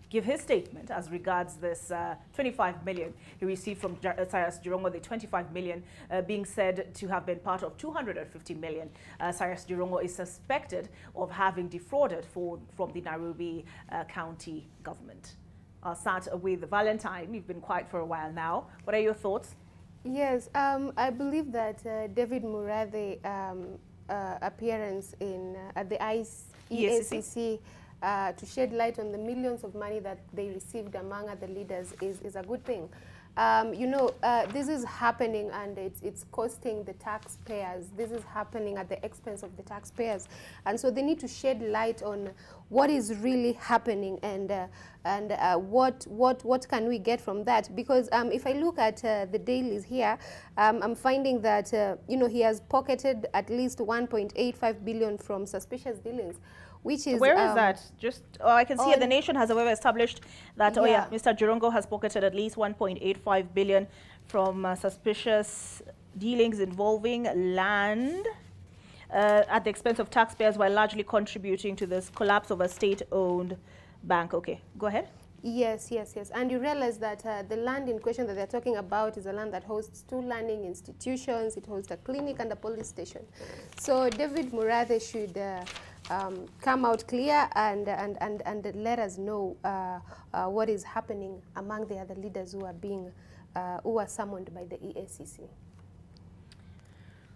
give his statement as regards this 25 million he received from Cyrus Jirongo, the 25 million being said to have been part of 250 million Cyrus Jirongo is suspected of having defrauded from the Nairobi county government. I'll start with Valentine. You've been quiet for a while now. What are your thoughts? Yes, I believe that David Murathe appearance at the EACC to shed light on the millions of money that they received among other leaders is a good thing. You know, this is happening and it's costing the taxpayers. This is happening at the expense of the taxpayers. And so they need to shed light on what is really happening and what can we get from that. Because if I look at the dailies here, I'm finding that, you know, he has pocketed at least 1.85 billion from suspicious dealings. Which is, where is that? Just I can see the Nation has, however, established that Mr. Jirongo has pocketed at least 1.85 billion from suspicious dealings involving land at the expense of taxpayers, while largely contributing to this collapse of a state-owned bank. Okay, go ahead. Yes. And you realize that the land in question that they're talking about is a land that hosts 2 learning institutions. It hosts a clinic and a police station. So David Murathe should come out clear and let us know what is happening among the other leaders who are being who are summoned by the EACC.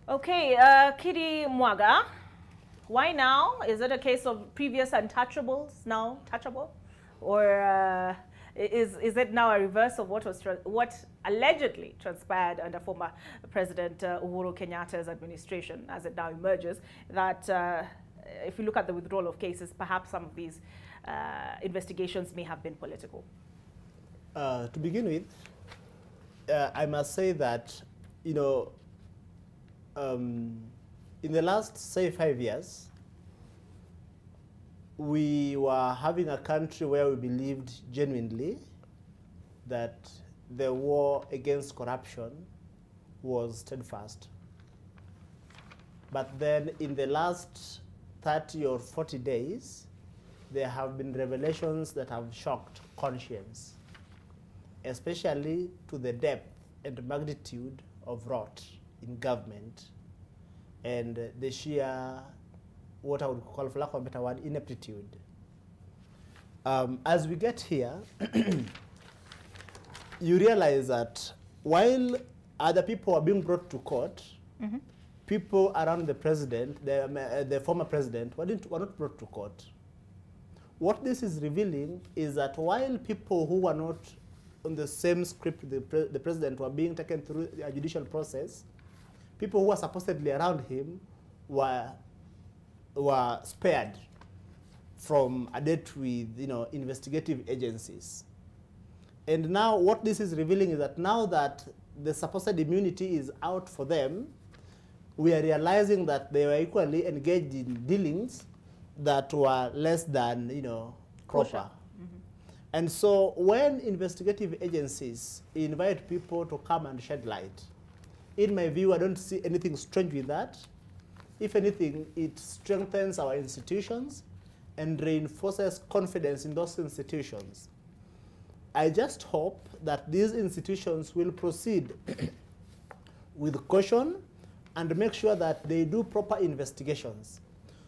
Okay, Kidi Mwaga, why now? Is it a case of previous untouchables now touchable, or is it now a reverse of what allegedly transpired under former President Uhuru Kenyatta's administration, as it now emerges that if you look at the withdrawal of cases, perhaps some of these investigations may have been political? To begin with, I must say that, you know, in the last, say, 5 years, we were having a country where we believed genuinely that the war against corruption was steadfast. But then in the last 30 or 40 days, there have been revelations that have shocked conscience, especially to the depth and magnitude of rot in government and the sheer, what I would call, for lack of a better word, ineptitude. As we get here, you realize that while other people are being brought to court, people around the president, the former president, were not brought to court. What this is revealing is that while people who were not on the same script the president were being taken through a judicial process, people who were supposedly around him were spared from a debt with, you know, investigative agencies. And now what this is revealing is that now that the supposed immunity is out for them, we are realizing that they were equally engaged in dealings that were less than, you know, proper. And so when investigative agencies invite people to come and shed light, in my view, I don't see anything strange with that. If anything, it strengthens our institutions and reinforces confidence in those institutions. I just hope that these institutions will proceed with caution and make sure that they do proper investigations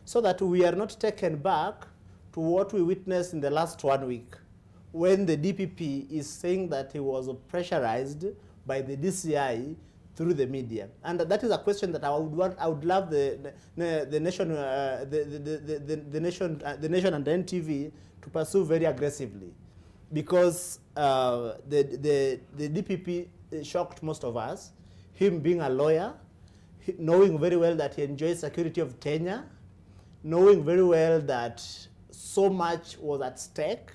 so that we are not taken back to what we witnessed in the last 1 week when the DPP is saying that he was pressurized by the DCI through the media. And that is a question that I would love the nation and the NTV to pursue very aggressively. Because the DPP shocked most of us. Him being a lawyer, knowing very well that he enjoys security of tenure, knowing very well that so much was at stake,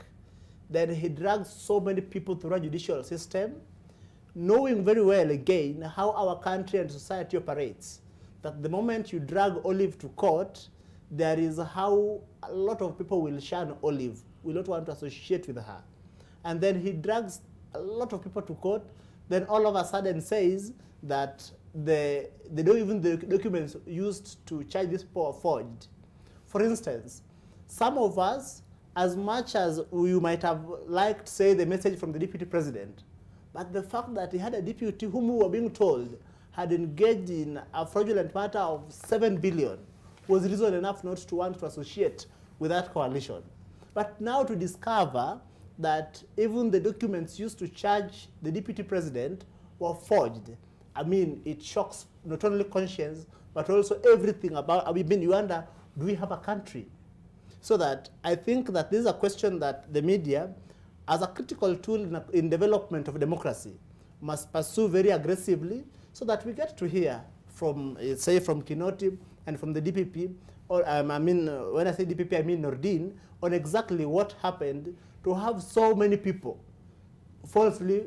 that he dragged so many people through a judicial system, knowing very well again how our country and society operates, that the moment you drag Olive to court, there is how a lot of people will shun Olive, will not want to associate with her. And then he drags a lot of people to court, then all of a sudden says that the documents used to charge this people are forged. For instance, some of us, as much as we might have liked, say, the message from the deputy president, but the fact that he had a deputy whom we were being told had engaged in a fraudulent matter of 7 billion was reason enough not to want to associate with that coalition. But now to discover that even the documents used to charge the deputy president were forged, I mean, it shocks not only conscience, but also everything about, I mean, you wonder, do we have a country? So that I think that this is a question that the media, as a critical tool in development of democracy, must pursue very aggressively so that we get to hear from, say, from Kinoti and from the DPP, or I mean, when I say DPP, I mean Nordin, on exactly what happened to have so many people falsely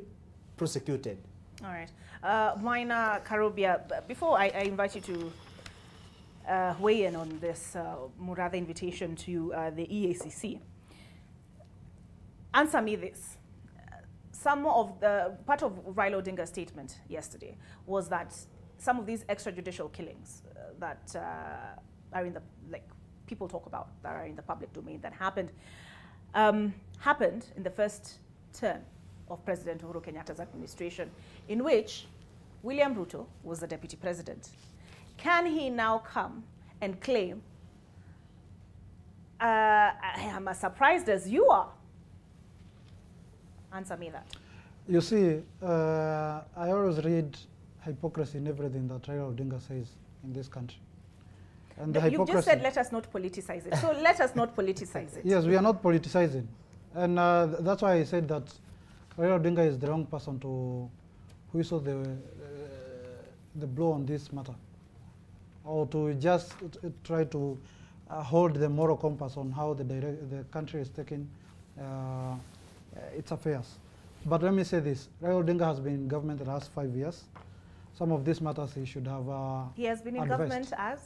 prosecuted. All right. Maina Karobia, before I invite you to weigh in on this Murathe invitation to the EACC, answer me this. Some of the, part of Raila Odinga's statement yesterday was that some of these extrajudicial killings that are in the, like, people talk about, that are in the public domain, that happened in the first term of President Uhuru Kenyatta's administration, in which William Ruto was the deputy president. Can he now come and claim, I am as surprised as you are? Answer me that. You see, I always read hypocrisy in everything that Raila Odinga says in this country. And the You've just said let us not politicize it. So let us not politicize it. Yes, we are not politicizing. And that's why I said that Raila Odinga is the wrong person to whistle the blow on this matter, or to just try to hold the moral compass on how the country is taking its affairs. But let me say this, Raila Odinga has been in government the last 5 years. Some of these matters he should have He has been in advised. government as?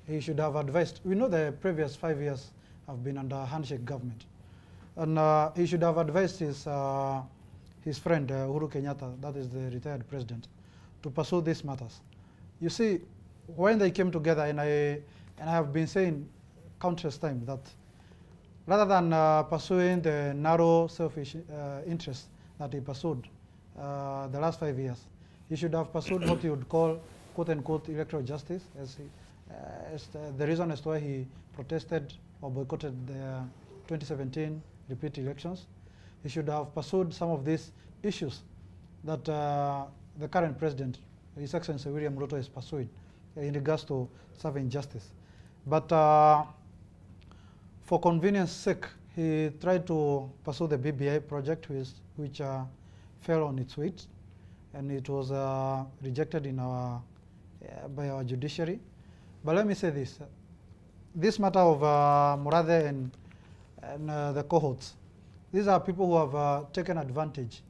He should have advised. We know the previous 5 years have been under handshake government. And he should have advised his friend, Uhuru Kenyatta, that is the retired president, to pursue these matters. You see, when they came together, and I have been saying countless times that rather than pursuing the narrow selfish interest that he pursued the last 5 years, he should have pursued what you would call, quote-unquote, electoral justice, as the reason as to why he protested or boycotted the 2017 repeat elections. He should have pursued some of these issues that the current president, His Excellency William Ruto, is pursuing in regards to serving justice. But for convenience sake, he tried to pursue the BBI project, which fell on its weight, and it was rejected in by our judiciary. But let me say this matter of Murathe and the cohorts, these are people who have taken advantage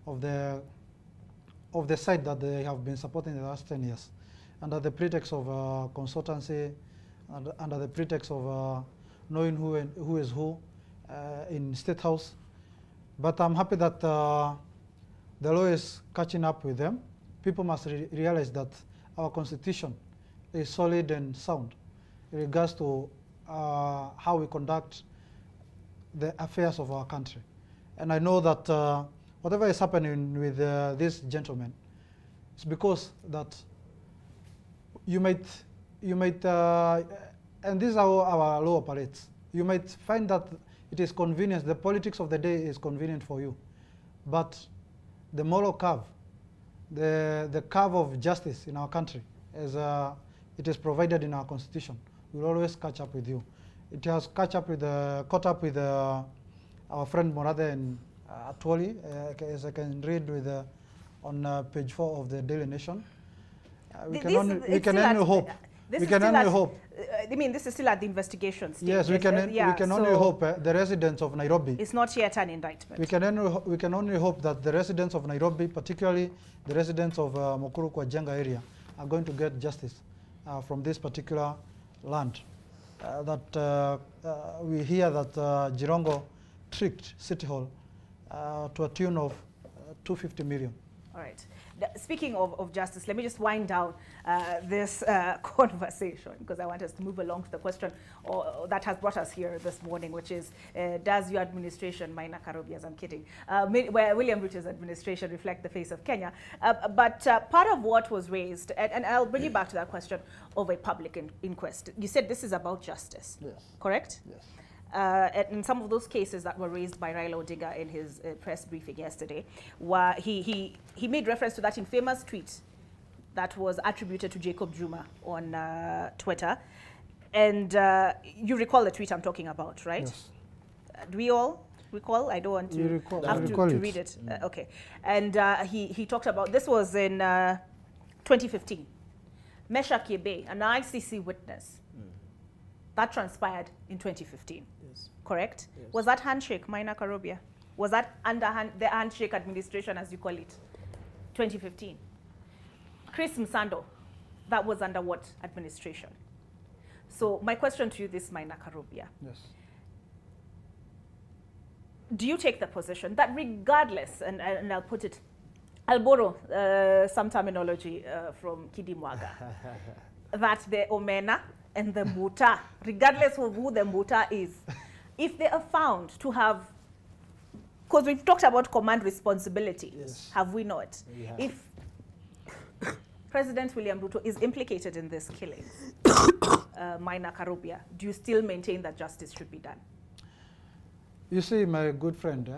of the side that they have been supporting the last 10 years, under the pretext of consultancy, under the pretext of knowing who is who in State House. But I'm happy that the law is catching up with them. People must realize that our constitution is solid and sound in regards to how we conduct the affairs of our country. And I know that whatever is happening with this gentleman, it's because that you might, and this is how our law operates, you might find that it is convenient, the politics of the day is convenient for you, but the moral curve, the curve of justice in our country, as it is provided in our constitution, will always catch up with you. It has caught up with our friend Murathe and Actually, as I can read with on page 4 of the Daily Nation, we can only hope. We can only hope. I mean, this is still at the investigation stage. Yes, we can only hope the residents of Nairobi. It's not yet an indictment. We can only hope that the residents of Nairobi, particularly the residents of Mukuru kwa Jenga area, are going to get justice from this particular land. We hear that Jirongo tricked City Hall to a tune of 250 million. All right. Speaking of justice, let me just wind down this conversation, because I want us to move along to the question that has brought us here this morning, which is, does your administration, Maina Karobias, I'm kidding, where William Ruto's administration reflect the face of Kenya? But part of what was raised, and I'll bring you back to that question of a public inquest. You said this is about justice, yes. Correct? Yes. In some of those cases that were raised by Raila Odinga in his press briefing yesterday, he made reference to that infamous tweet that was attributed to Jacob Juma on Twitter. And you recall the tweet I'm talking about, right? Yes. Do we all recall? I don't want to have to read it. Okay. And he talked about, this was in 2015. Mesha Kiebe, an ICC witness, that transpired in 2015. Yes. Correct? Yes. Was that handshake, Maina Karobia? Was that under the handshake administration, as you call it? 2015. Chris Msando, that was under what administration? So my question to you this, Maina Karobia. Yes. Do you take the position that regardless, and I'll put it, I'll borrow some terminology from Kidimwaga, that the Omena and the Muta, regardless of who the Muta is, if they are found to have, because we've talked about command responsibility, yes. Have we not? We have. If President William Ruto is implicated in this killing, Maina Karobia, do you still maintain that justice should be done? You see, my good friend,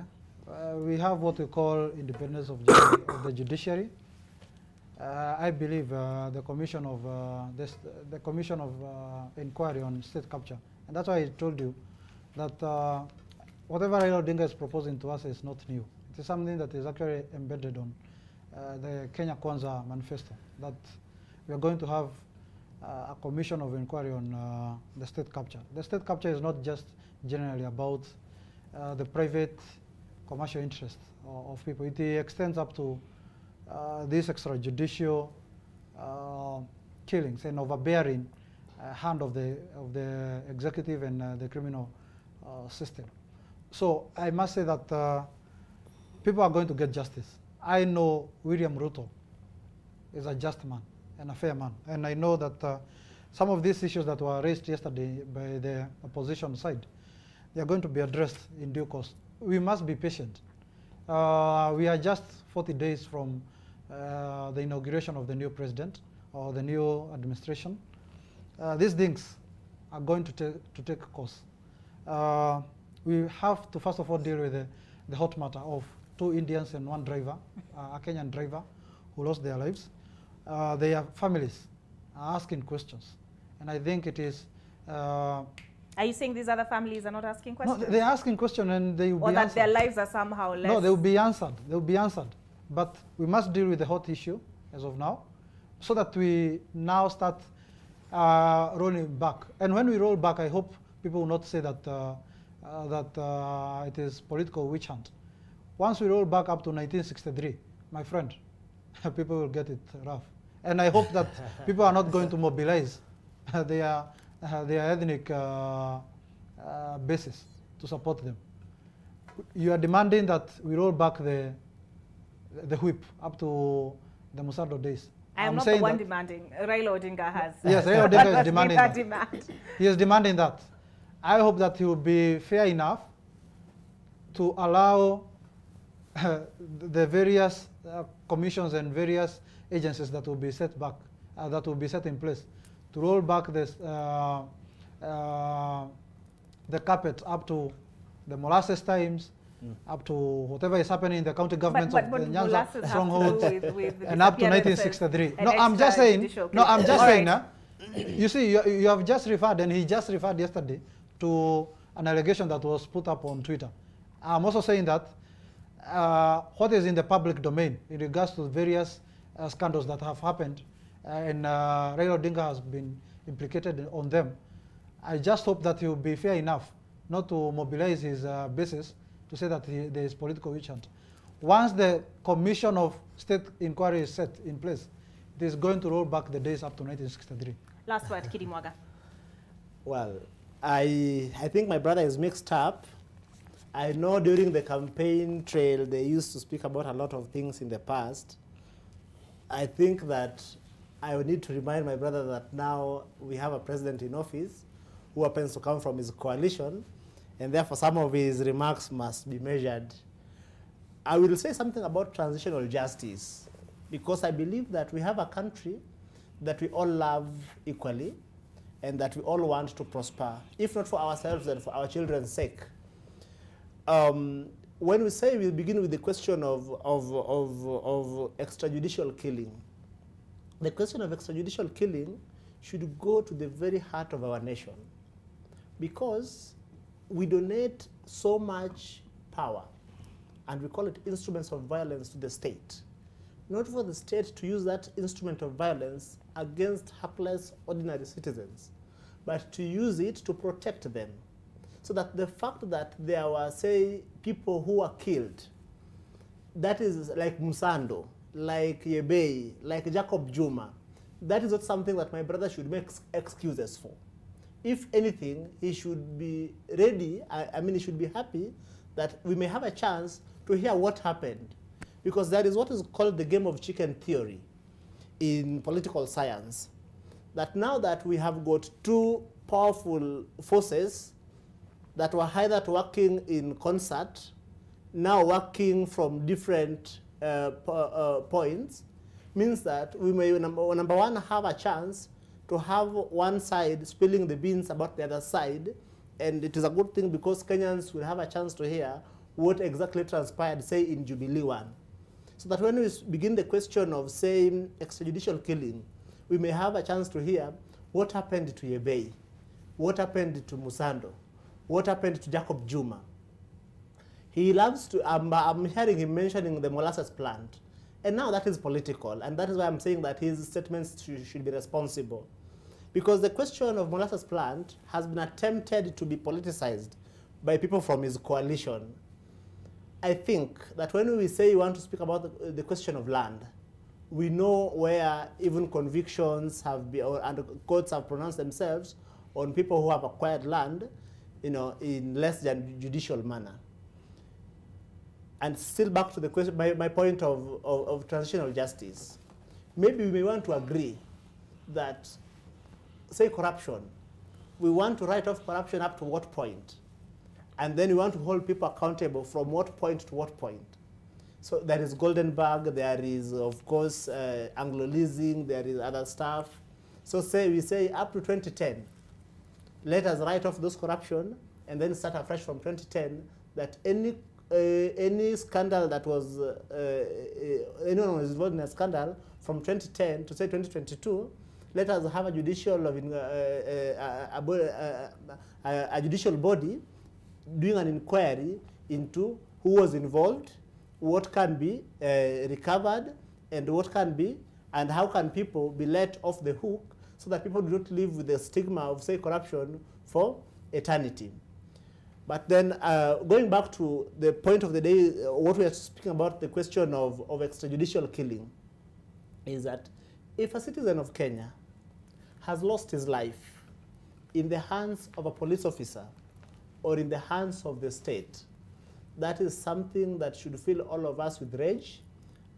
we have what we call independence of the judiciary. I believe the commission of inquiry on state capture, and that's why I told you that whatever Raila Odinga is proposing to us is not new. It is something that is actually embedded on the Kenya Kwanza manifesto, that we are going to have a commission of inquiry on the state capture. The state capture is not just generally about the private commercial interest of people. It extends up to these extrajudicial killings and overbearing hand of the executive and the criminal system. So I must say that people are going to get justice. I know William Ruto is a just man and a fair man, and I know that some of these issues that were raised yesterday by the opposition side, they are going to be addressed in due course. We must be patient. We are just 40 days from the inauguration of the new president or the new administration. These things are going to take course. We have to first of all deal with the hot matter of 2 Indians and 1 driver, a Kenyan driver, who lost their lives. Their families are asking questions, and I think it is. Are you saying these other families are not asking questions? No, they're asking questions and they will be answered. Or that their lives are somehow less? No, they will be answered. They will be answered. But we must deal with the hot issue as of now, so that we now start rolling back. And when we roll back, I hope people will not say that it is political witch hunt. Once we roll back up to 1963, my friend, people will get it rough. And I hope that people are not going to mobilize their ethnic basis to support them. You are demanding that we roll back the whip up to the Musado days. I am not the one demanding. Raila Odinga has. Yes, Raila Odinga is demanding that. Demand. He is demanding that. I hope that he will be fair enough to allow the various commissions and various agencies that will be set back, that will be set in place, to roll back this, the carpet up to the molasses times, up to whatever is happening in the county governments of the Nyanza strongholds, and up to 1963. No, I'm just saying. No, I'm just saying. You see, you have just referred, and he just referred yesterday to an allegation that was put up on Twitter. I'm also saying that what is in the public domain in regards to various scandals that have happened, and Raila Odinga has been implicated on them. I just hope that he will be fair enough not to mobilize his bases to say that there is political witch hunt. Once the Commission of State Inquiry is set in place, it is going to roll back the days up to 1963. Last word, Kidi Mwaga. Well, I think my brother is mixed up. I know during the campaign trail they used to speak about a lot of things in the past. I think that I would need to remind my brother that now we have a president in office who happens to come from his coalition, and therefore some of his remarks must be measured. I will say something about transitional justice, because I believe that we have a country that we all love equally and that we all want to prosper, if not for ourselves, then for our children's sake. When we say we begin with the question of extrajudicial killing, the question of extrajudicial killing should go to the very heart of our nation, because we donate so much power, and we call it instruments of violence, to the state, not for the state to use that instrument of violence against hapless, ordinary citizens, but to use it to protect them. So that the fact that there were, say, people who were killed, that is like Musando, like Yebei, like Jacob Juma, that is not something that my brother should make excuses for. If anything, he should be ready, I mean, he should be happy that we may have a chance to hear what happened. Because that is what is called the game of chicken theory in political science. That now that we have got two powerful forces that were either working in concert, now working from different points, means that we may, number one, have a chance to have one side spilling the beans about the other side. And it is a good thing because Kenyans will have a chance to hear what exactly transpired, say, in Jubilee 1. So that when we begin the question of, say, extrajudicial killing, we may have a chance to hear what happened to Yebei, what happened to Musando, what happened to Jacob Juma. He loves to, I'm hearing him mentioning the molasses plant. And now that is political, and that is why I'm saying that his statements should be responsible. Because the question of molasses plant has been attempted to be politicized by people from his coalition. I think that when we say we want to speak about the question of land, we know where even convictions have been, and courts have pronounced themselves on people who have acquired land, in less than judicial manner. And still back to the question, my point of transitional justice. Maybe we may want to agree that, say, corruption, we want to write off corruption up to what point? And then we want to hold people accountable from what point to what point. So there is Goldenberg, there is, of course, Anglo-leasing, there is other stuff. So we say up to 2010, let us write off those corruption and then start afresh from 2010, that any scandal that was, anyone was involved in a scandal from 2010 to say 2022, let us have a judicial body doing an inquiry into who was involved, what can be recovered, and what can be, and how can people be let off the hook so that people do not live with the stigma of, say, corruption for eternity. But then going back to the point of the day, what we are speaking about, the question of extrajudicial killing, is that if a citizen of Kenya has lost his life in the hands of a police officer or in the hands of the state, that is something that should fill all of us with rage,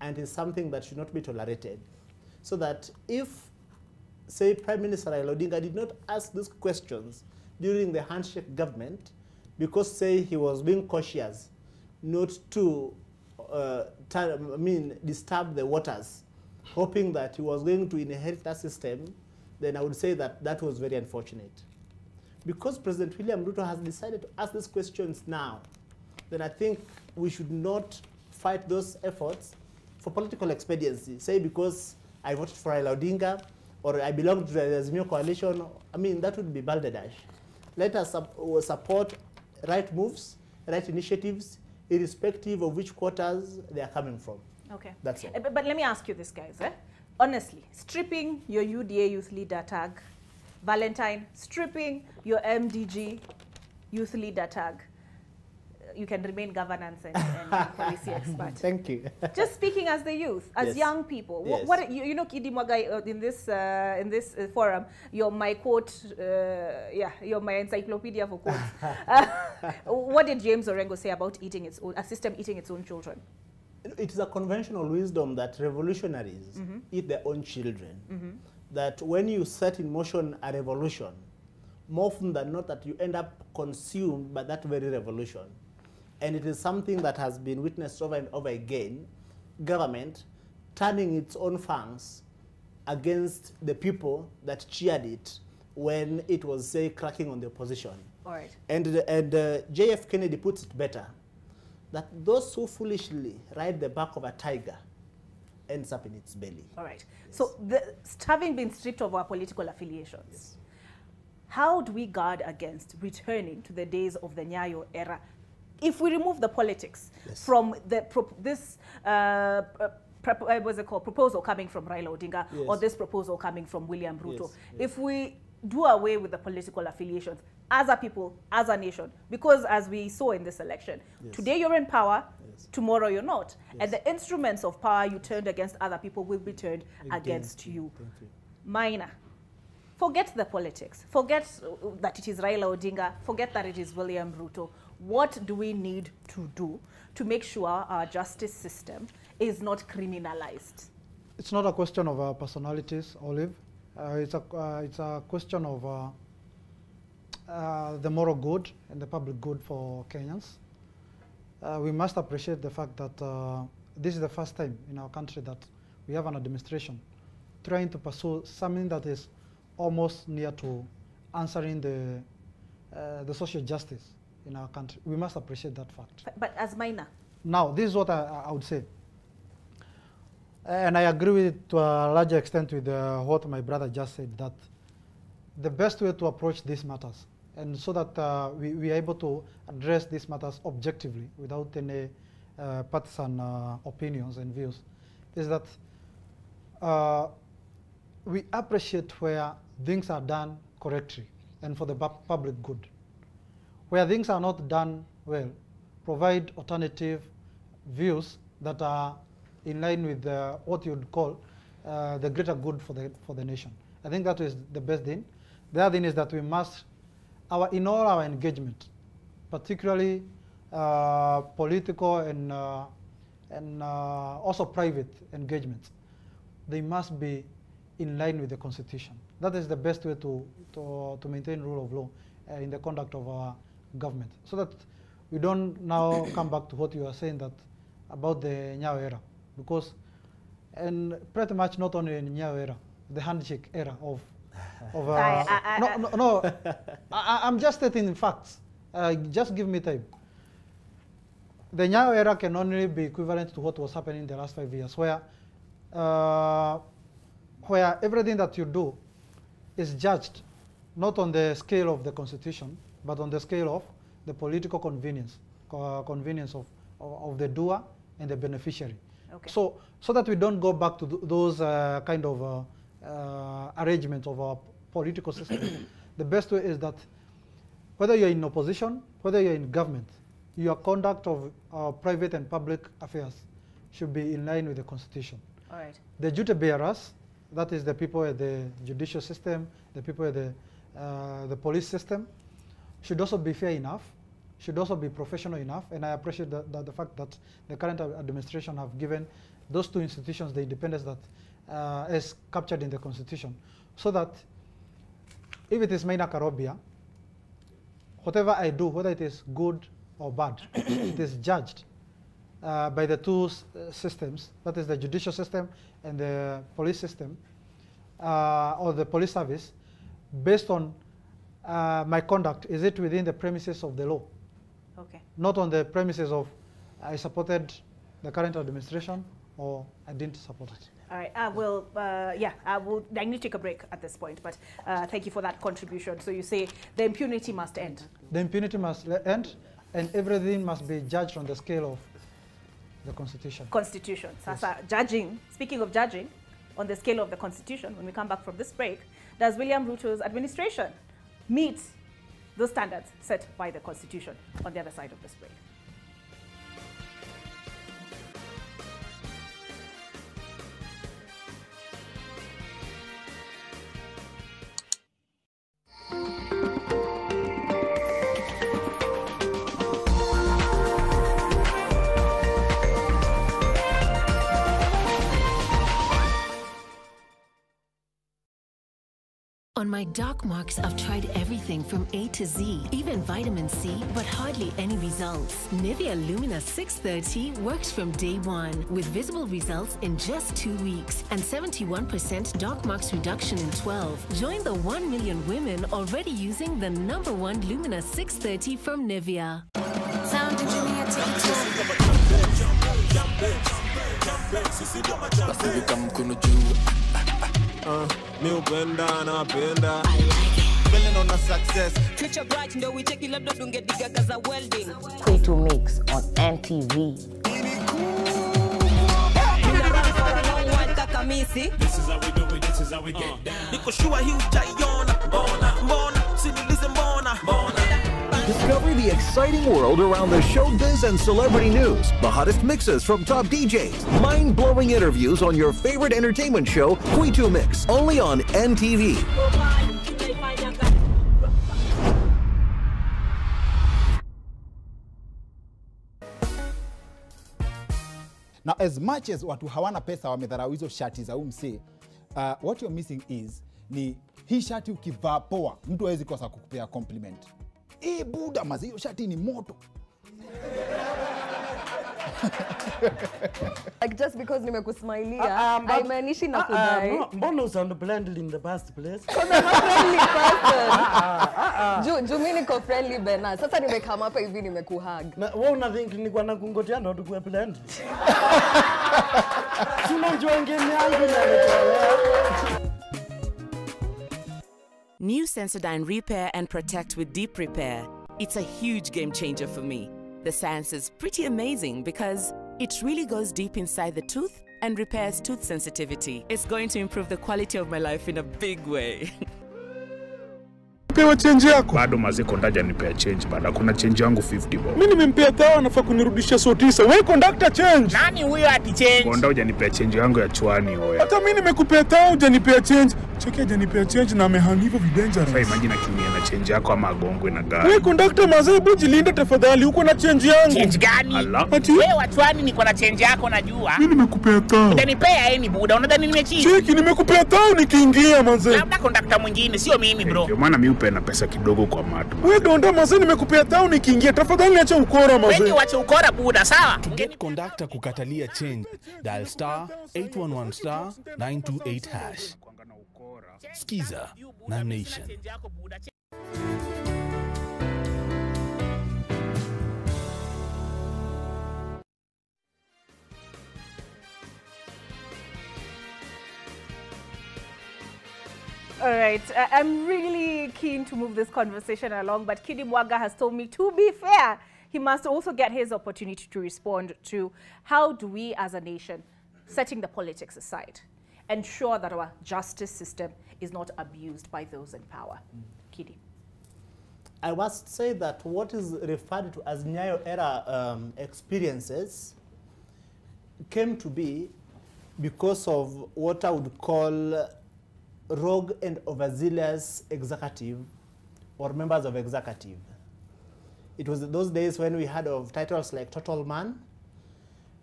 and is something that should not be tolerated. So that if, say, Prime Minister Raila Odinga did not ask these questions during the handshake government, because, say, he was being cautious not to disturb the waters, hoping that he was going to inherit that system, then I would say that that was very unfortunate. Because President William Ruto has decided to ask these questions now, then I think we should not fight those efforts for political expediency. Say because I voted for Raila Odinga or I belong to the Azimio coalition, I mean, that would be balderdash. Let us support right moves, right initiatives, irrespective of which quarters they are coming from. Okay. That's all. But let me ask you this, guys. Honestly, stripping your UDA youth leader tag, Valentine, stripping your MDG youth leader tag, you can remain governance and policy expert. Thank you. Just speaking as the youth, as Yes. young people, Yes. what you know, Kidi Mwagai, in this forum, you're my quote, you're my encyclopedia for quotes. What did James Orengo say about a system eating its own children? It is a conventional wisdom that revolutionaries eat their own children. That when you set in motion a revolution, more often than not that you end up consumed by that very revolution. And it is something that has been witnessed over and over again, government turning its own fangs against the people that cheered it when it was, say, cracking on the opposition. All right. And J.F. Kennedy puts it better, that those who foolishly ride the back of a tiger ends up in its belly. All right. Yes. So having been stripped of our political affiliations, yes, how do we guard against returning to the days of the Nyayo era? If we remove the politics, yes, from this what's it called, proposal coming from Raila Odinga, yes, or this proposal coming from William Ruto, yes, yes, if we do away with the political affiliations as a people, as a nation, because as we saw in this election, yes, today you're in power, yes, tomorrow you're not, yes, and the instruments of power you turned against other people will be turned against you. Minor. Forget the politics. Forget that it is Raila Odinga. Forget that it is William Ruto. What do we need to do to make sure our justice system is not criminalized? It's not a question of personalities, Olive. It's a question of the moral good and the public good for Kenyans. We must appreciate the fact that this is the first time in our country that we have an administration trying to pursue something that is almost near to answering the social justice in our country. We must appreciate that fact. But as minor? Now, this is what I would say. And I agree with, to a larger extent, with what my brother just said, that the best way to approach these matters, and so that we are able to address these matters objectively without any partisan opinions and views, is that we appreciate where things are done correctly and for the public good. Where things are not done well, provide alternative views that are in line with what you'd call the greater good for the nation. I think that is the best thing. The other thing is that we must, in all our engagement, particularly political and also private engagements, they must be in line with the Constitution. That is the best way to maintain rule of law in the conduct of our government, so that we don't now come back to what you are saying that about the Nyayo era, because, and pretty much not only in Nyayo era, the handshake era of I'm just stating facts. Just give me time. The Nyayo era can only be equivalent to what was happening in the last 5 years, where everything that you do is judged not on the scale of the Constitution, but on the scale of the political convenience of the doer and the beneficiary. Okay. So that we don't go back to those kind of arrangements of our political system. The best way is that whether you're in opposition, whether you're in government, your conduct of private and public affairs should be in line with the Constitution. All right. The duty bearers, that is the people at the judicial system, the people at the police system, should also be fair enough, should also be professional enough, and I appreciate the fact that the current administration have given those two institutions the independence that is captured in the Constitution, so that if it is minor Karobia, whatever I do, whether it is good or bad, it is judged by the two systems, that is the judicial system and the police system, or the police service, based on my conduct. Is it within the premises of the law? Okay. Not on the premises of I supported the current administration or I didn't support it. All right, I need to take a break at this point, but thank you for that contribution. So you say the impunity must end. The impunity must end, and everything must be judged on the scale of the Constitution. Constitution. Sasa, judging, speaking of judging, on the scale of the Constitution, when we come back from this break, does William Ruto's administration meet the standards set by the Constitution? On the other side of this break. On my dark marks, I've tried everything from A to Z, even vitamin C, but hardly any results. Nivea Lumina 630 works from day one, with visible results in just 2 weeks and 71% dark marks reduction in 12. Join the 1 million women already using the #1 Lumina 630 from Nivea. Sound engineer, take mi upenda napenda feeling on a success future bright ndo we take labda tungedigaga za welding Ruto Mix on NTV. This is how we do it, this is how we get down. Niko shua hii utaiona mbona sinilize mbona Discover the exciting world around the showbiz and celebrity news, the hottest mixes from top DJs, mind-blowing interviews on your favorite entertainment show, Ruto Mix, only on NTV. Now, as much as watu hawana pesa wamedharau hizo shati za umse, what you're missing is ni hii shati ukivaa poa, mtu hawezi kosa kukupea compliment. Buda mazi, hiyo shati ni moto. Like just because nimekusmailia, haimaanishi na kudai. Mbona usound blended in the past place? Because I'm a friendly person. Juu mimi niko friendly bena. Sasa nimekama hapa hivi nimekuhug. Na wewe una think nilikuwa nakungotea ndo tukue blend? Tunajua ngeni yangu na New Sensodyne Repair and Protect with Deep Repair. It's a huge game changer for me. The science is pretty amazing because it really goes deep inside the tooth and repairs tooth sensitivity. It's going to improve the quality of my life in a big way. Pewa change yako. Bado maze kondaja nipea change bado kuna change yangu 50 bob. Mimi nimempea tawa nafaa kunirudishia so 9. Wewe conductor change. Nani huyo ati change? Konda hujanipea change yangu ya chwani oya. Hata mimi nimekupea tawa hujanipea change. Cheki hujanipea change na amehang hivyo dangerous. Sasa imagine akinia na change yako ama agongwe na gari. Wewe conductor maze bujilinde tafadhali uko na change yangu. Change gani? Wewe wachwani niko na change yako najua. Mimi nimekupea tawa. Hujanipea yeye ni buda unadhani nimechi. Cheki nimekupea tawa nikiingia maze. Labda conductor mwingine sio mimi bro. Ndio maana mimi na pesa kidogo kwa matu. Wewe donda maze nimekupea tao nikiingia tafadhali acha ukora maze. Wewe acha ukora buda sawa? To get conductor kukatalia change, dial *811 928 hash. Skiza na Nation. All right, I'm really keen to move this conversation along, but Kidi Mwaga has told me, to be fair, he must also get his opportunity to respond to how do we as a nation, setting the politics aside, ensure that our justice system is not abused by those in power. Kidi. I must say that what is referred to as Nyayo era experiences came to be because of what I would call rogue and overzealous executive or members of executive. It was those days when we had of titles like Total Man.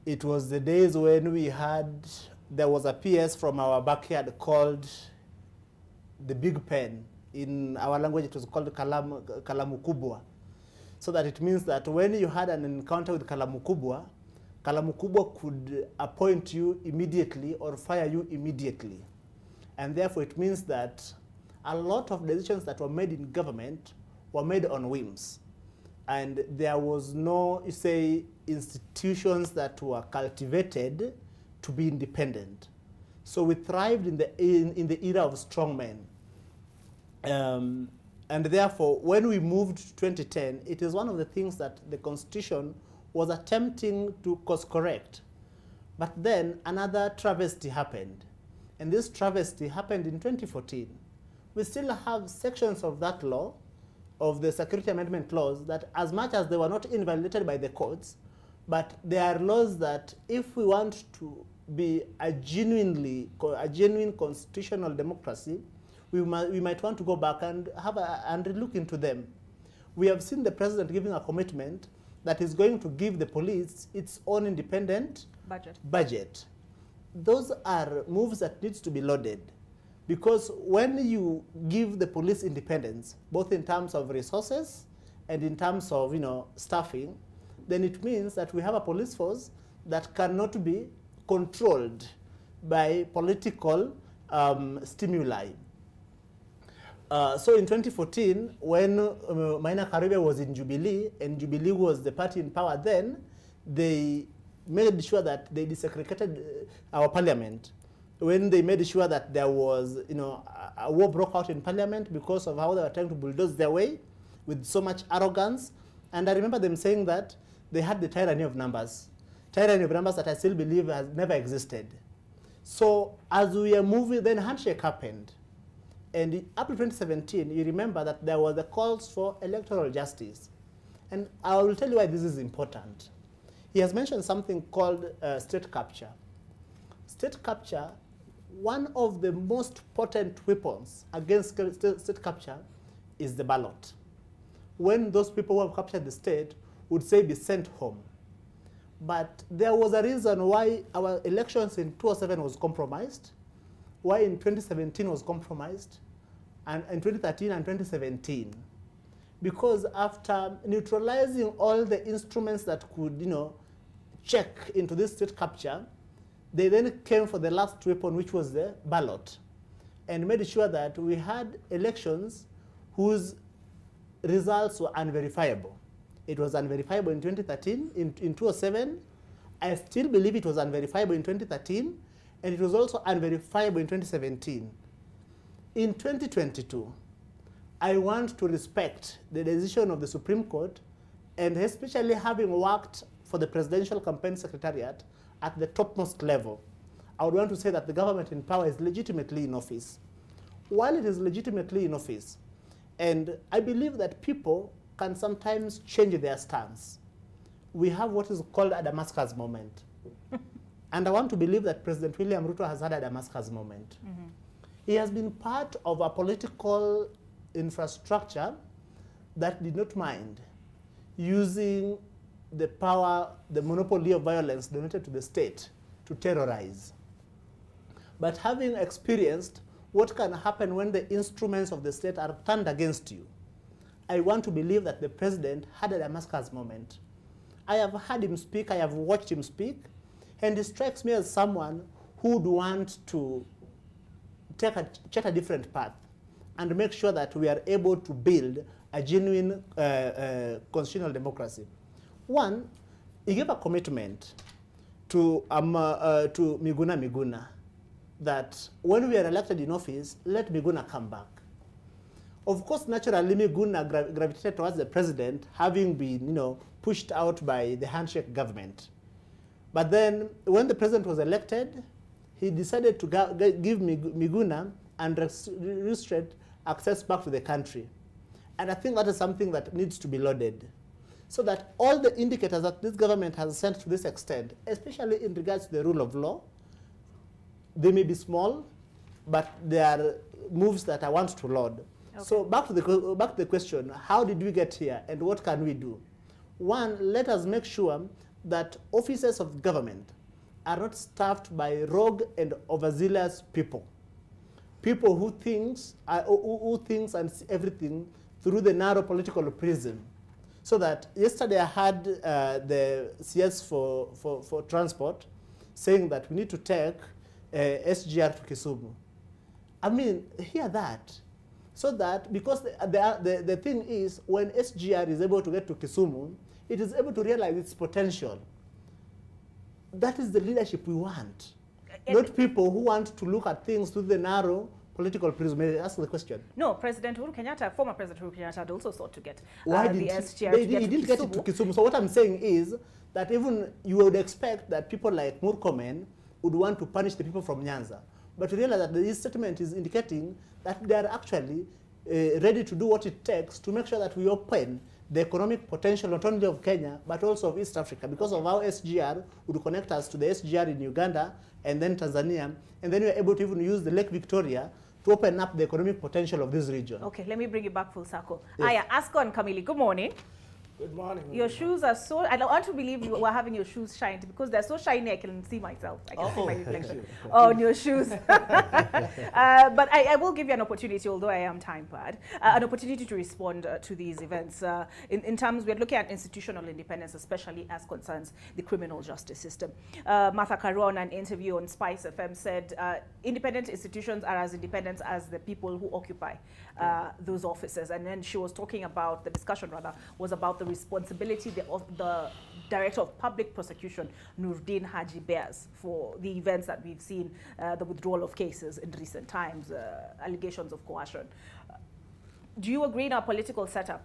It was the days when we had, there was a PS from our backyard called the Big Pen. In our language it was called Kalamu Kubwa. So that it means that when you had an encounter with Kalamu Kubwa could appoint you immediately or fire you immediately. And therefore it means that a lot of decisions that were made in government were made on whims. And there was no, you say, institutions that were cultivated to be independent. So we thrived in the era of strongmen. And therefore, when we moved to 2010, it is one of the things that the Constitution was attempting to course correct. But then another travesty happened. And this travesty happened in 2014. We still have sections of that law, of the Security Amendment laws, that as much as they were not invalidated by the courts, but they are laws that if we want to be a genuine constitutional democracy, we might want to go back and look into them. We have seen the president giving a commitment that is going to give the police its own independent budget. Those are moves that needs to be loaded, because when you give the police independence, both in terms of resources and in terms of staffing, then it means that we have a police force that cannot be controlled by political stimuli. So in 2014, when Maina Karume was in Jubilee, and Jubilee was the party in power then, they made sure that they desegregated our parliament. When they made sure that there was, a war broke out in parliament because of how they were trying to bulldoze their way with so much arrogance. And I remember them saying that they had the tyranny of numbers. Tyranny of numbers that I still believe has never existed. So as we are moving, then handshake happened. And in April 2017, you remember that there were the calls for electoral justice. And I will tell you why this is important. He has mentioned something called state capture. State capture, one of the most potent weapons against state capture is the ballot. When those people who have captured the state would say be sent home. But there was a reason why our elections in 2007 was compromised, why in 2017 was compromised, and in 2013 and 2017. Because after neutralizing all the instruments that could, check into this state capture, they then came for the last weapon, which was the ballot, and made sure that we had elections whose results were unverifiable. It was unverifiable in 2013, in 2007. I still believe it was unverifiable in 2013, and it was also unverifiable in 2017. In 2022, I want to respect the decision of the Supreme Court, and especially having worked for the Presidential Campaign Secretariat at the topmost level, I would want to say that the government in power is legitimately in office. While it is legitimately in office, and I believe that people can sometimes change their stance, we have what is called a Damascus moment. And I want to believe that President William Ruto has had a Damascus moment. Mm-hmm. He has been part of a political infrastructure that did not mind using the power, the monopoly of violence donated to the state to terrorize. But having experienced what can happen when the instruments of the state are turned against you, I want to believe that the president had a Damascus moment. I have heard him speak, I have watched him speak, and he strikes me as someone who would want to take a different path and make sure that we are able to build a genuine constitutional democracy. One, he gave a commitment to Miguna that when we are elected in office, let Miguna come back. Of course, naturally, Miguna gravitated towards the president, having been, pushed out by the handshake government. But then, when the president was elected, he decided to give Miguna and restrict access back to the country. And I think that is something that needs to be loaded, so that all the indicators that this government has sent to this extent, especially in regards to the rule of law, they may be small, but they are moves that I want to load. Okay. So back to the question, how did we get here and what can we do? One, let us make sure that offices of government are not staffed by rogue and overzealous people. People who thinks and see everything through the narrow political prism. So that yesterday I had the CS for transport saying that we need to take SGR to Kisumu. I mean, hear that. So that, because the thing is, when SGR is able to get to Kisumu, it is able to realize its potential. That is the leadership we want. Not people who want to look at things through the narrow political prism. May I ask the question? No, President Uhuru Kenyatta, former President Uhuru Kenyatta, had also sought to get Why the did SGR he didn't get it to Kisumu. So what I'm saying is that even you would expect that people like Murkomen would want to punish the people from Nyanza. But you realize that this statement is indicating that they are actually ready to do what it takes to make sure that we open the economic potential not only of Kenya, but also of East Africa, because of how SGR would connect us to the SGR in Uganda and then Tanzania, and then we're able to even use the Lake Victoria to open up the economic potential of this region. Okay, let me bring you back full circle. Yes. Askon Kamili, good morning. Good morning. Your shoes are so, I don't want to believe you were having your shoes shined because they're so shiny I can see myself. I can see my reflection on your shoes. But I will give you an opportunity, although I am time-barred, an opportunity to respond to these events. In terms, we're looking at institutional independence, especially as concerns the criminal justice system. Martha Caron, an interview on Spice FM, said independent institutions are as independent as the people who occupy those offices. And then she was talking about, the discussion rather, was about the responsibility the Director of Public Prosecution, Nurdin Haji, bears for the events that we've seen, the withdrawal of cases in recent times, allegations of coercion. Do you agree in our political setup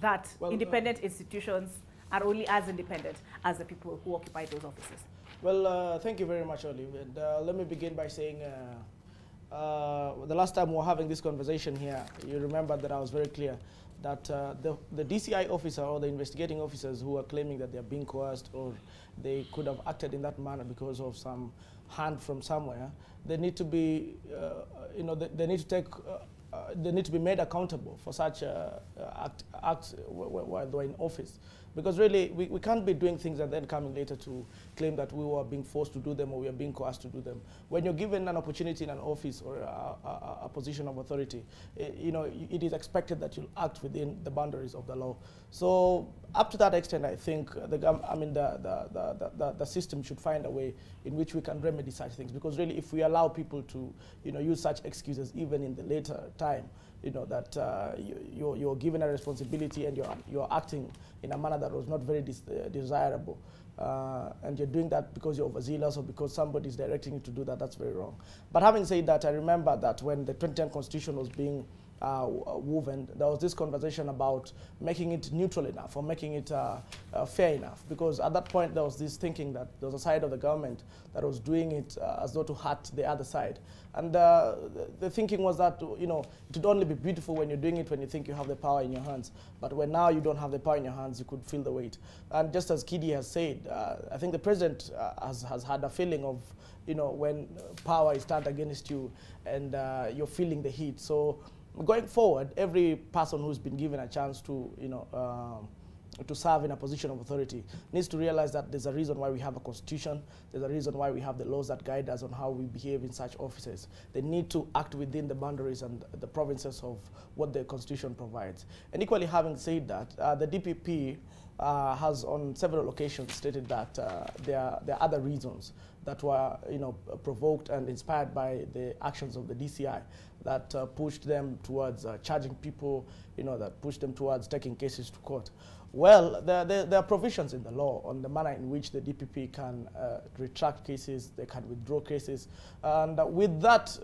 that independent institutions are only as independent as the people who occupy those offices? Well, thank you very much, Olive. And let me begin by saying the last time we were having this conversation here, you remember that I was very clear that the DCI officer or the investigating officers who are claiming that they are being coerced or they could have acted in that manner because of some hand from somewhere, they need to be, they need to take, they need to be made accountable for such acts while they're in office. Because really, we can't be doing things and then coming later to claim that we were being forced to do them or we are being coerced to do them. When you're given an opportunity in an office or a position of authority, it is expected that you'll act within the boundaries of the law. So up to that extent, I think the system should find a way in which we can remedy such things. Because really, if we allow people to use such excuses even in the later time, that you're given a responsibility and you're acting in a manner that was not very desirable, and you're doing that because you're overzealous or because somebody's directing you to do that, that's very wrong. But having said that, I remember that when the 2010 Constitution was being woven, there was this conversation about making it neutral enough or making it fair enough, because at that point there was this thinking that there was a side of the government that was doing it as though to hurt the other side. And the thinking was that, it would only be beautiful when you're doing it when you think you have the power in your hands. But when now you don't have the power in your hands, you could feel the weight. And just as Kidi has said, I think the president has had a feeling of, when power is turned against you and you're feeling the heat. So going forward, every person who's been given a chance to, to serve in a position of authority needs to realize that there's a reason why we have a constitution, there's a reason why we have the laws that guide us on how we behave in such offices. They need to act within the boundaries and the provinces of what the constitution provides. And equally, having said that, the DPP has on several occasions stated that there are other reasons that were provoked and inspired by the actions of the DCI that pushed them towards charging people, that pushed them towards taking cases to court. Well, there are provisions in the law on the manner in which the DPP can retract cases, they can withdraw cases. And with that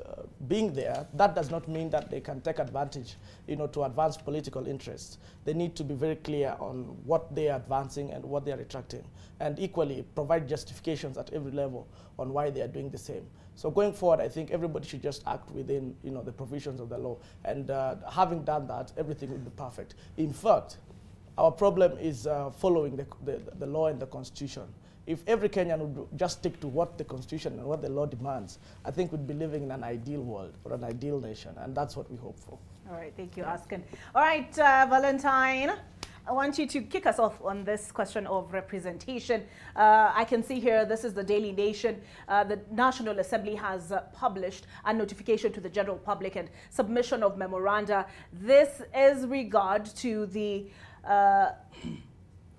being there, that does not mean that they can take advantage, to advance political interests. They need to be very clear on what they are advancing and what they are retracting. And equally, provide justifications at every level on why they are doing the same. So going forward, I think everybody should just act within, the provisions of the law. And having done that, everything will be perfect. In fact, our problem is following the law and the constitution. If every Kenyan would just stick to what the constitution and what the law demands, I think we'd be living in an ideal world or an ideal nation, and that's what we hope for. All right, thank you, Askin. All right, Valentine, I want you to kick us off on this question of representation. I can see here, this is the Daily Nation. The National Assembly has published a notification to the general public and submission of memoranda. This is regard to the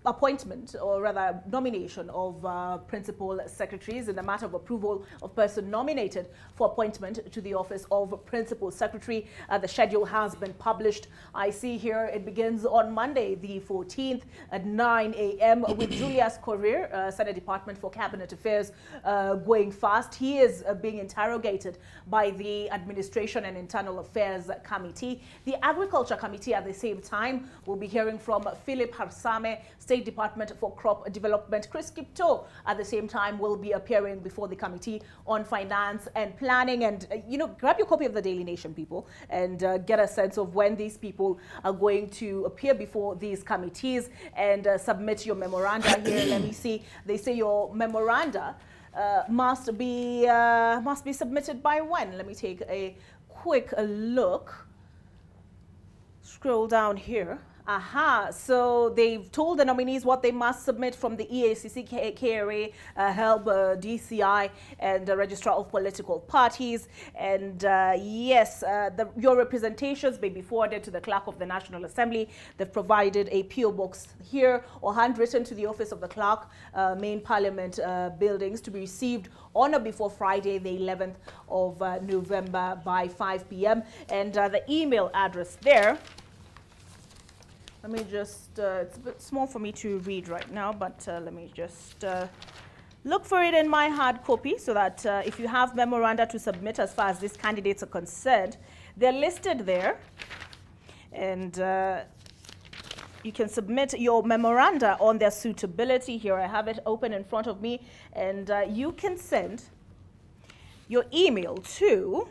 appointment, or rather nomination of principal secretaries in the matter of approval of person nominated for appointment to the office of principal secretary. The schedule has been published. I see here it begins on Monday, the 14th at 9 a.m. with Julius Korir, Senate Department for Cabinet Affairs, going fast. He is being interrogated by the Administration and Internal Affairs Committee. The Agriculture Committee at the same time will be hearing from Philip Harsame, State Department for Crop Development. Chris Kipto at the same time will be appearing before the Committee on Finance and Planning. And, you know, grab your copy of the Daily Nation, people, and get a sense of when these people are going to appear before these committees and submit your memoranda here. Let me see. They say your memoranda must be submitted by when? Let me take a quick look. Scroll down here. Aha, so they've told the nominees what they must submit from the EACC, KRA, HELB, DCI, and the Registrar of Political Parties. And yes, your representations may be forwarded to the Clerk of the National Assembly. They've provided a PO box here, or handwritten to the Office of the Clerk, Main Parliament buildings, to be received on or before Friday, the 11th of November by 5 p.m. And the email address there, let me just, it's a bit small for me to read right now, but let me just look for it in my hard copy so that if you have memoranda to submit as far as these candidates are concerned, they're listed there. And you can submit your memoranda on their suitability here. I have it open in front of me. And you can send your email to...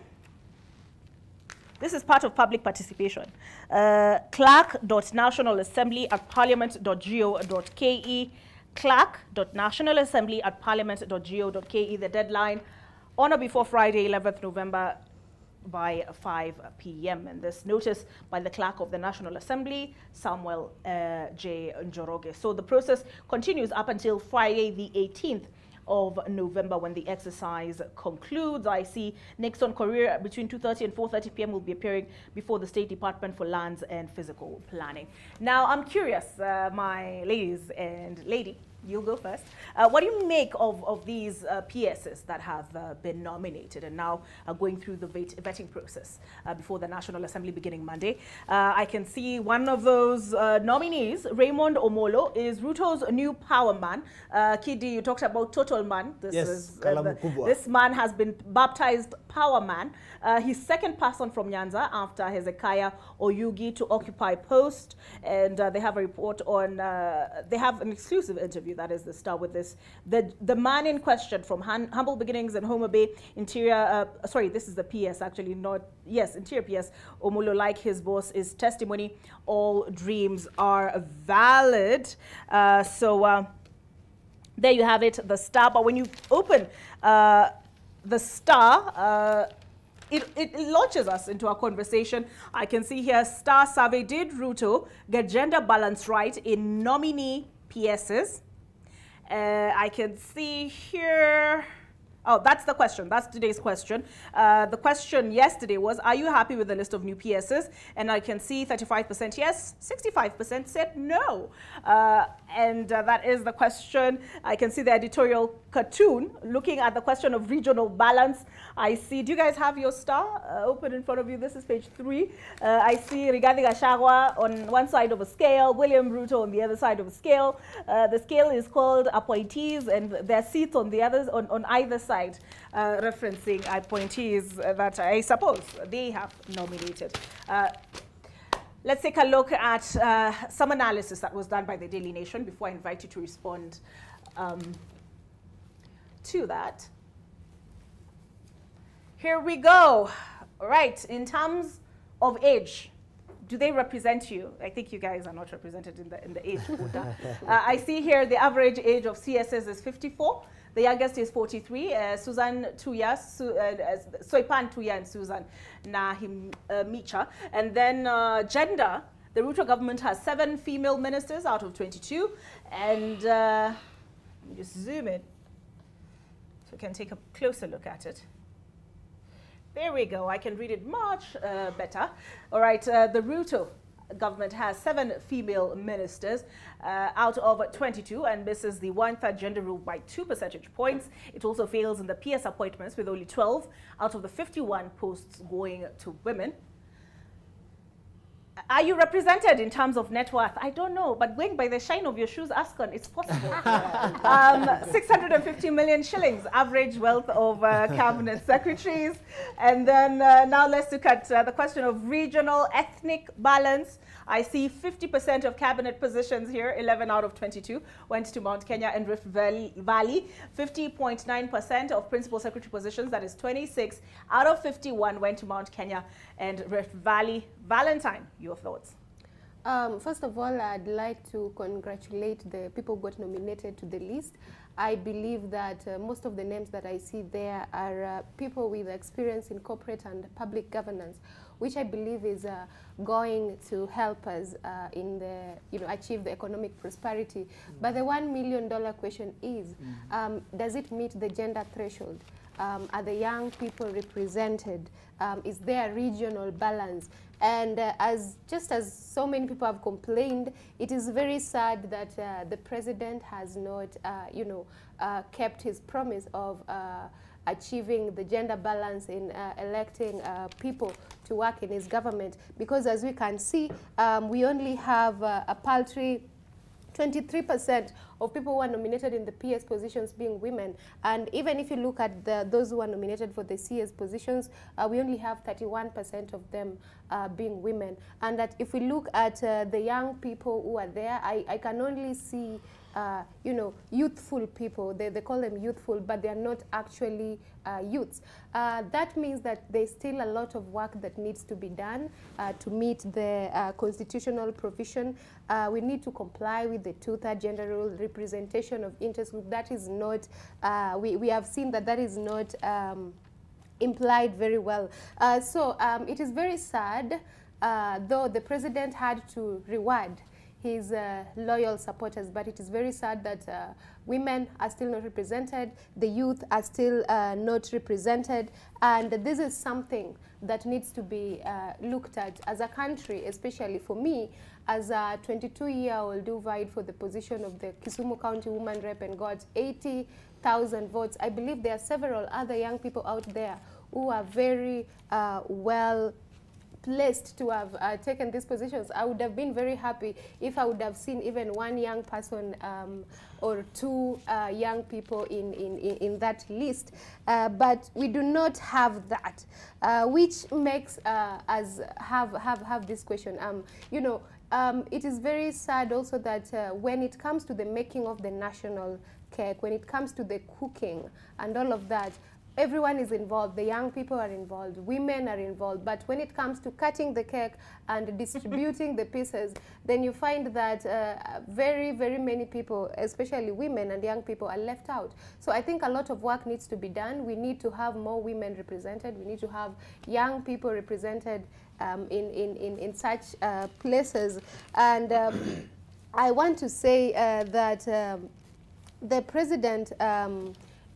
This is part of public participation. Clerk.nationalassembly@parliament.go.ke, clerk.nationalassembly@parliament.go.ke. The deadline on or before Friday, 11th November by 5 p.m. And this notice by the Clerk of the National Assembly, Samuel J. Njoroge. So the process continues up until Friday, the 18th of November, when the exercise concludes. I see Nixon Korir between 2:30 and 4:30 p.m. will be appearing before the State Department for Lands and Physical Planning. Now, I'm curious, my ladies and lady, you'll go first. What do you make of these PSs that have been nominated and now are going through the vetting process before the National Assembly beginning Monday? I can see one of those nominees, Raymond Omolo, is Ruto's new power man. Kidi, you talked about Total Man. This man has been baptized Power Man. He's second person from Nyanza after Hezekiah Oyugi to occupy post. And they have a report on, they have an exclusive interview. That is the Star with this. The man in question from humble beginnings in Homer Bay, interior, sorry, this is the PS actually, not, yes, interior PS, Omolo, like his boss, is testimony, all dreams are valid. There you have it, the Star. But when you open the Star, it launches us into a conversation. I can see here, Star survey, did Ruto get gender balance right in nominee PSs? I can see here, oh, that's the question. That's today's question. The question yesterday was, are you happy with the list of new PSs? And I can see 35% yes, 65% said no. And that is the question. I can see the editorial cartoon looking at the question of regional balance. I see, do you guys have your Star open in front of you? This is page 3. I see Rigathi Gachagua on one side of a scale, William Ruto on the other side of a scale. The scale is called appointees, and their seats on the others on either side, referencing appointees that I suppose they have nominated. Let's take a look at some analysis that was done by the Daily Nation before I invite you to respond to that. Here we go. All right, in terms of age, do they represent you? I think you guys are not represented in the age quota. I see here the average age of CSS is 54. The youngest is 43. Susan 2 years, Soipan 2 years, and Susan Nahim Micha. And then gender, the Ruto government has 7 female ministers out of 22. And let me just zoom in so we can take a closer look at it. There we go. I can read it much better. All right, the Ruto government has 7 female ministers out of 22 and misses the 1/3 gender rule by 2 percentage points. It also fails in the PS appointments with only 12 out of the 51 posts going to women. Are you represented in terms of net worth? I don't know, but going by the shine of your shoes, Ascon, it's possible. 650 million shillings, average wealth of cabinet secretaries. And then now let's look at the question of regional ethnic balance. I see 50% of cabinet positions here, 11 out of 22, went to Mount Kenya and Rift Valley. 50.9% of principal secretary positions, that is 26 out of 51, went to Mount Kenya and Rift Valley. Valentine, your thoughts? First of all, I'd like to congratulate the people who got nominated to the list. I believe that most of the names that I see there are people with experience in corporate and public governance, which I believe is going to help us in the, achieve the economic prosperity. But the $1 million question is, does it meet the gender threshold? Are the young people represented? Is there a regional balance? And just as so many people have complained, it is very sad that the president has not, kept his promise of achieving the gender balance in electing people to work in his government. Because as we can see, we only have a paltry 23% of people who are nominated in the PS positions being women. And even if you look at those who are nominated for the CS positions, we only have 31% of them being women. And that if we look at the young people who are there, I can only see youthful people. They call them youthful, but they are not actually youths. That means that there's still a lot of work that needs to be done to meet the constitutional provision. We need to comply with the 2/3 gender rule, representation of interest group. That is not, we have seen that that is not implied very well. So it is very sad, though the president had to reward his loyal supporters, but it is very sad that women are still not represented, the youth are still not represented, and this is something that needs to be looked at as a country, especially for me, as a 22-year-old who vied for the position of the Kisumu County Woman Rep and got 80,000 votes. I believe there are several other young people out there who are very well placed to have taken these positions. I would have been very happy if I would have seen even one young person or two young people in that list. But we do not have that, which makes us have this question. It is very sad also that when it comes to the making of the national cake, when it comes to the cooking and all of that, everyone is involved. The young people are involved. Women are involved. But when it comes to cutting the cake and distributing the pieces, then you find that very, very many people, especially women and young people, are left out. So I think a lot of work needs to be done. We need to have more women represented. We need to have young people represented in such places. And I want to say that the president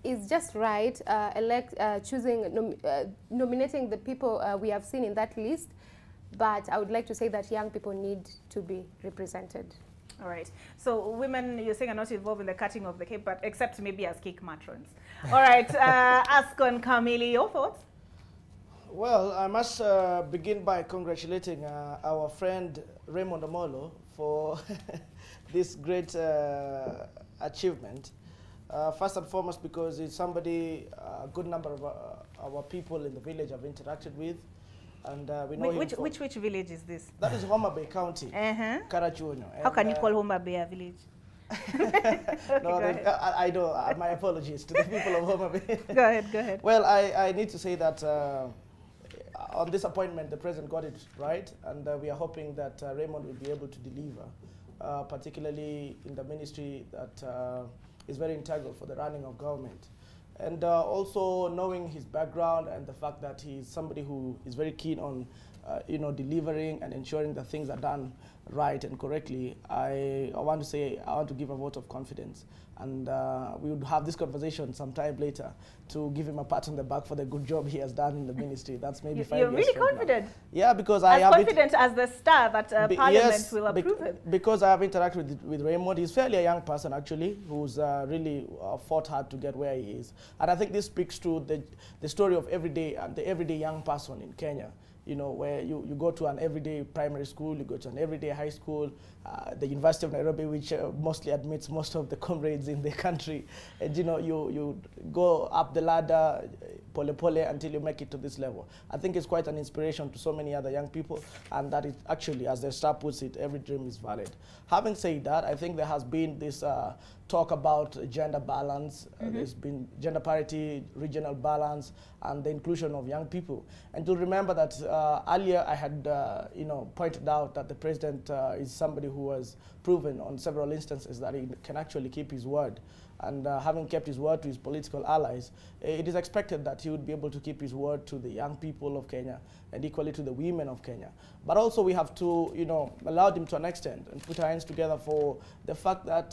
is just right, nominating the people we have seen in that list, but I would like to say that young people need to be represented. All right. So women, you're saying, are not involved in the cutting of the cake, but except maybe as cake matrons. All right. Ascon Kamili, your thoughts? Well, I must begin by congratulating our friend Raymond Omolo for this great achievement. First and foremost, because it's somebody a good number of our people in the village have interacted with, and we know which village is this? That is Homa Bay County, Karachuonyo. How can you call Homa Bay a village? No, I know. My apologies to the people of Homa Bay. Go ahead, go ahead. Well, I need to say that on this appointment, the president got it right, and we are hoping that Raymond will be able to deliver, particularly in the ministry that is very integral for the running of government. And also knowing his background and the fact that he's somebody who is very keen on delivering and ensuring that things are done right and correctly, I want to give a vote of confidence. And we would have this conversation sometime later to give him a pat on the back for the good job he has done in the ministry. That's maybe 5 years You're really confident? Now. Yeah, because I have confident as the star that Parliament yes, will approve it. Because I have interacted with Raymond. He's fairly a young person, actually, who's really fought hard to get where he is. And I think this speaks to the story of the everyday young person in Kenya. Where you go to an everyday primary school, you go to an everyday high school, the University of Nairobi, which mostly admits most of the comrades in the country. And you go up the ladder, pole until you make it to this level. I think it's quite an inspiration to so many other young people, and that is actually, as the star puts it, every dream is valid. Having said that, I think there has been this talk about gender balance. There's been gender parity, regional balance, and the inclusion of young people. And to remember that earlier I had pointed out that the president is somebody who has proven on several instances that he can actually keep his word. And having kept his word to his political allies, it is expected that he would be able to keep his word to the young people of Kenya and equally to the women of Kenya. But also we have to, allow him to an extent and put our hands together for the fact that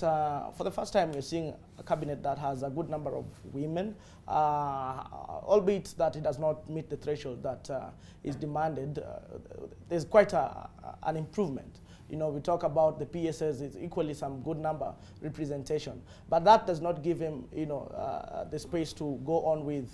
for the first time we're seeing a cabinet that has a good number of women, albeit that it does not meet the threshold that is demanded. There's quite an improvement. We talk about the PSS, it's equally some good number representation. But that does not give him, the space to go on with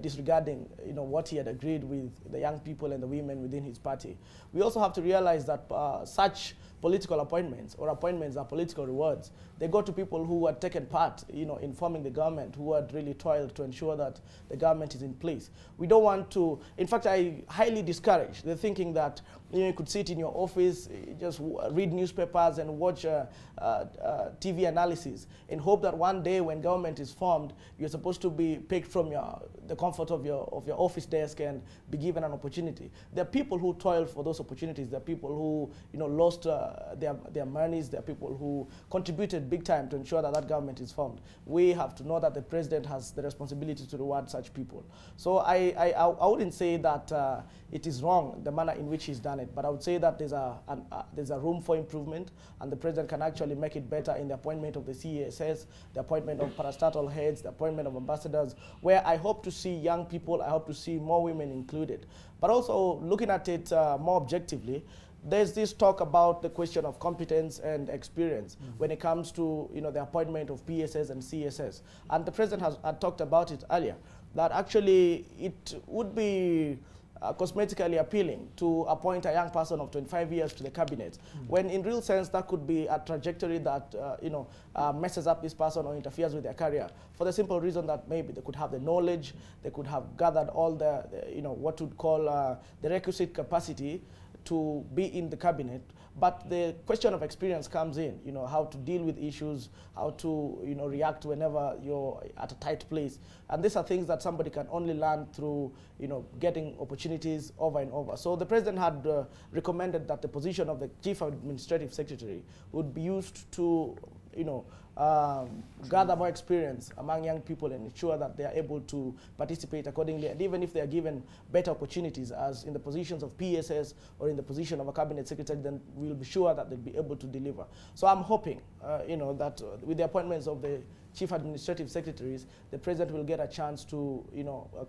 disregarding, what he had agreed with the young people and the women within his party. We also have to realize that such political appointments or appointments are political rewards. They go to people who had taken part, in forming the government, who had really toiled to ensure that the government is in place. We don't want to, in fact, I highly discourage the thinking that you could sit in your office, just read newspapers and watch TV analysis and hope that one day when government is formed, you're supposed to be picked from the comfort of your office desk and be given an opportunity. There are people who toil for those opportunities. There are people who lost their monies. There are people who contributed big time to ensure that that government is formed. We have to know that the president has the responsibility to reward such people. So I wouldn't say that it is wrong, the manner in which he's done it, but I would say that there's a room for improvement, and the president can actually make it better in the appointment of the CESS, the appointment of parastatal heads, the appointment of ambassadors, where I hope to see young people, I hope to see more women included. But also looking at it more objectively, there's this talk about the question of competence and experience when it comes to the appointment of PSS and CSS. And the president had talked about it earlier, that actually it would be cosmetically appealing to appoint a young person of 25 years to the cabinet, when in real sense that could be a trajectory that messes up this person or interferes with their career, for the simple reason that maybe they could have the knowledge, they could have gathered all the what we'd call the requisite capacity to be in the cabinet, but the question of experience comes in, how to deal with issues, how to react whenever you're at a tight place. And these are things that somebody can only learn through getting opportunities over and over. So the president had recommended that the position of the Chief Administrative Secretary would be used to gather more experience among young people and ensure that they are able to participate accordingly. And even if they are given better opportunities, as in the positions of PSS or in the position of a cabinet secretary, then we'll be sure that they'll be able to deliver. So I'm hoping, that with the appointments of the chief administrative secretaries, the president will get a chance to,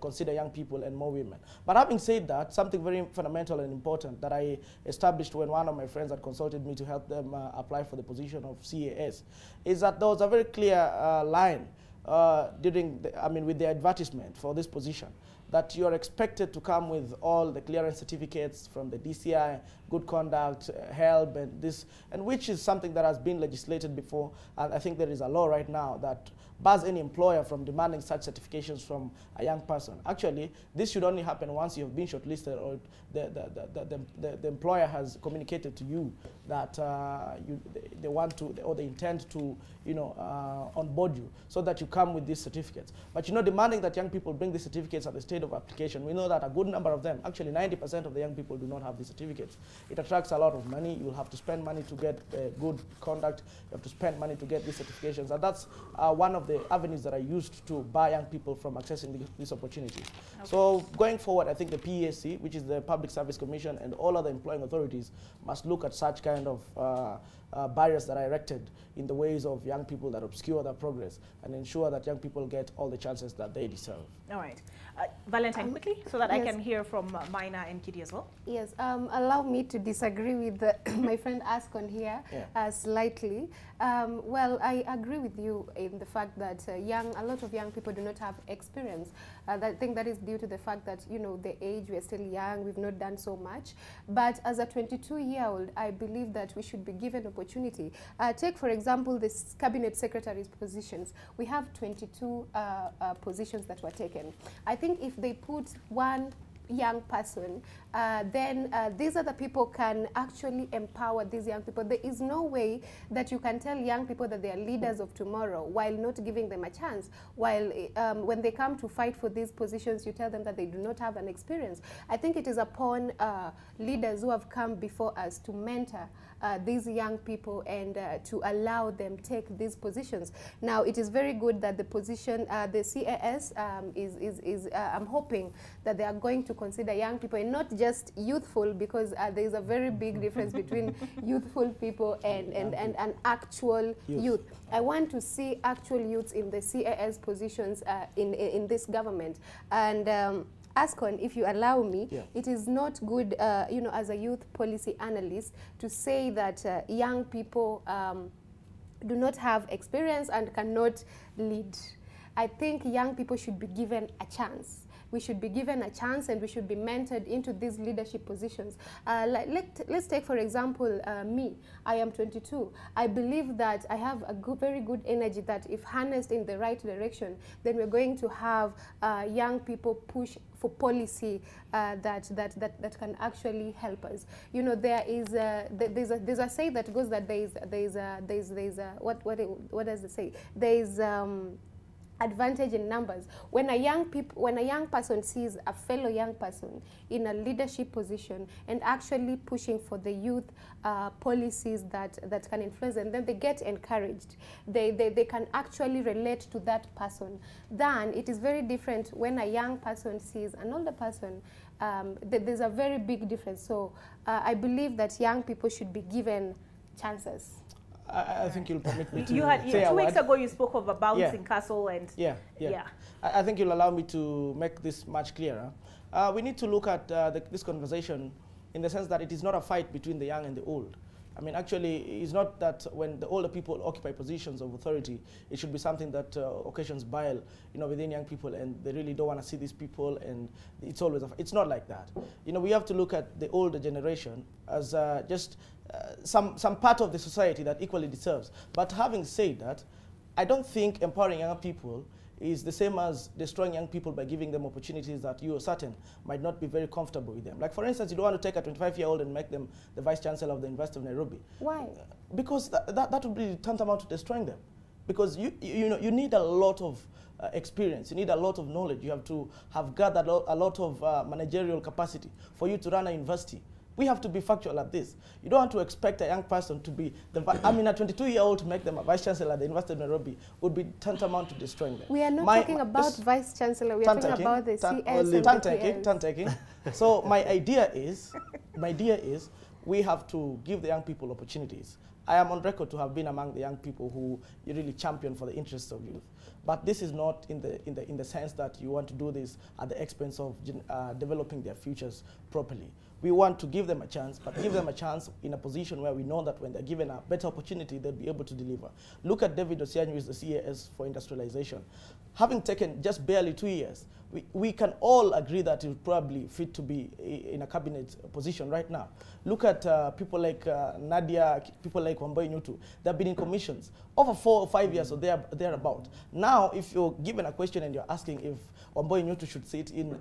consider young people and more women. But having said that, something very fundamental and important that I established when one of my friends had consulted me to help them apply for the position of CAS is that there was a very clear line with the advertisement for this position, that you are expected to come with all the clearance certificates from the DCI, good conduct, HELB, and which is something that has been legislated before. And I think there is a law right now that bars any employer from demanding such certifications from a young person. Actually, this should only happen once you have been shortlisted or the employer has communicated to you that they want to, or they intend to, onboard you, so that you come with these certificates. But demanding that young people bring these certificates at the state of application, we know that a good number of them, actually 90% of the young people, do not have these certificates. It attracts a lot of money. You'll have to spend money to get good conduct. You have to spend money to get these certifications. And that's one of of the avenues that are used to bar young people from accessing these opportunities. Okay. So going forward, I think the PESC, which is the Public Service Commission, and all other employing authorities must look at such kind of barriers that are erected in the ways of young people that obscure their progress and ensure that young people get all the chances that they deserve. All right. Valentine, quickly, so that I can hear from Maina and Kitty as well. Yes, allow me to disagree with my friend Ascon here slightly. Well, I agree with you in the fact that a lot of young people do not have experience. I think that is due to the fact that, you know, the age, we're still young, we've not done so much. But as a 22-year-old, I believe that we should be given opportunity. Take, for example, the cabinet secretary's positions. We have 22 positions that were taken. I think if they put one young person, then these other people can actually empower these young people. There is no way that you can tell young people that they are leaders of tomorrow while not giving them a chance. While when they come to fight for these positions, you tell them that they do not have an experience. I think it is upon leaders who have come before us to mentor these young people and to allow them take these positions. Now, it is very good that the position, the CAS I'm hoping that they are going to consider young people and not just youthful, because there is a very big difference between youthful people and actual youth. I want to see actual youths in the CAS positions in this government. And Ascon, if you allow me, it is not good, you know, as a youth policy analyst, to say that young people do not have experience and cannot lead. I think young people should be given a chance. We should be given a chance and we should be mentored into these leadership positions. Let's take, for example, me. I am 22. I believe that I have a very good energy that if harnessed in the right direction, then we're going to have young people push for policy that can actually help us. You know, there's a say that goes that what does it say? There's advantage in numbers. When a young person sees a fellow young person in a leadership position and actually pushing for the youth policies that can influence them, then they get encouraged. They can actually relate to that person. Then it is very different when a young person sees an older person. There's a very big difference. So I believe that young people should be given chances. I think you'll permit me to say 2 weeks ago you spoke of a bouncing castle and I think you'll allow me to make this much clearer. We need to look at this conversation in the sense that it is not a fight between the young and the old. I mean, actually, it's not that when the older people occupy positions of authority, it should be something that occasions bile, you know, within young people, and they really don't want to see these people, and it's always it's not like that. You know, we have to look at the older generation as just some part of the society that equally deserves. But having said that, I don't think empowering young people is the same as destroying young people by giving them opportunities that you are certain might not be very comfortable with them. Like, for instance, you don't want to take a 25-year-old and make them the Vice Chancellor of the University of Nairobi. Why? Because that would be tantamount to destroying them. Because you need a lot of experience, you need a lot of knowledge, you have to have gathered a lot of managerial capacity for you to run a university. We have to be factual at this. You don't want to expect a young person to be, a 22-year-old to make them a Vice Chancellor at the University of Nairobi would be tantamount to destroying them. We are not talking about Vice Chancellor, we are talking about the CS and the turn-taking. So my idea is we have to give the young people opportunities. I am on record to have been among the young people who you really champion for the interests of youth. But this is not in the sense that you want to do this at the expense of developing their futures properly. We want to give them a chance, but give them a chance in a position where we know that when they're given a better opportunity, they'll be able to deliver. Look at David Osianyu, who is the CAS for industrialization. Having taken just barely 2 years, we can all agree that he would probably fit to be in a cabinet position right now. Look at people like Nadia, people like Wambui Nyutu. They've been in commissions over 4 or 5 years, or thereabout. Now, if you're given a question and you're asking if Wambui Nyutu should sit in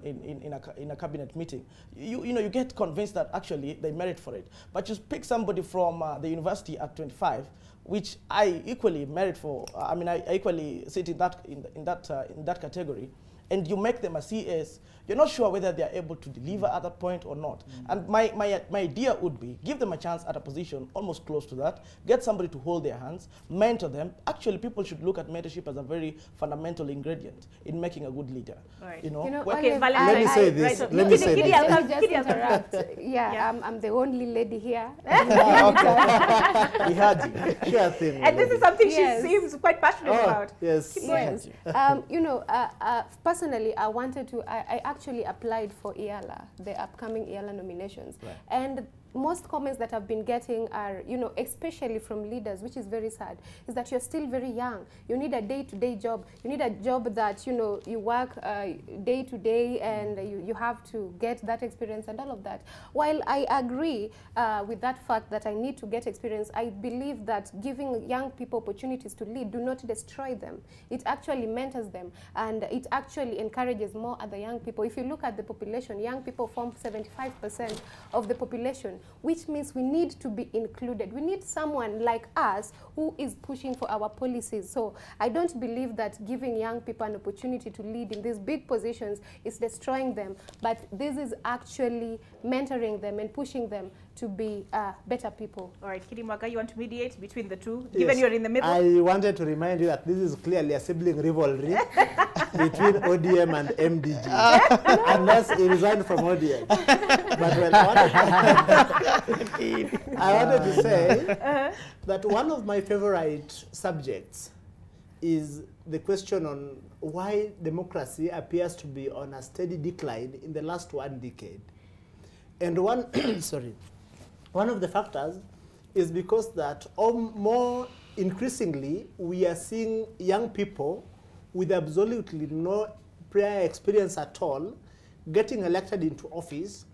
a cabinet meeting, you get convinced that actually they merit for it. But you pick somebody from the university at 25, which I equally merit for. I mean, I equally sit in that category. and you make them a CS, you're not sure whether they're able to deliver at that point or not. And my idea would be, give them a chance at a position almost close to that, get somebody to hold their hands, mentor them. Actually, people should look at mentorship as a very fundamental ingredient in making a good leader. Right. You know, okay, let me say this. Let me say this. Let me just interrupt. I'm the only lady here. We had you. Sure thing. And this is something she seems quite passionate about. Yes. Yes. You know, personally, I wanted to, I actually applied for EALA, the upcoming EALA nominations. Right. And most comments that I've been getting are, you know, especially from leaders, which is very sad, is that you're still very young. You need a day-to-day job. You need a job that, you know, you work day-to-day and you have to get that experience and all of that. While I agree with that fact that I need to get experience, I believe that giving young people opportunities to lead do not destroy them. It actually mentors them, and it actually encourages more other young people. If you look at the population, young people form 75% of the population, which means we need to be included. We need someone like us who is pushing for our policies. So I don't believe that giving young people an opportunity to lead in these big positions is destroying them, but this is actually mentoring them and pushing them to be better people. All right, Kirimwaka, you want to mediate between the two, Yes. given you're in the middle? I wanted to remind you that this is clearly a sibling rivalry between ODM and MDG, unless he resigned from ODM. But when I wanted to say that one of my favorite subjects is the question on why democracy appears to be on a steady decline in the last 1 decade. And one of the factors is because that more increasingly we are seeing young people with absolutely no prior experience at all getting elected into office,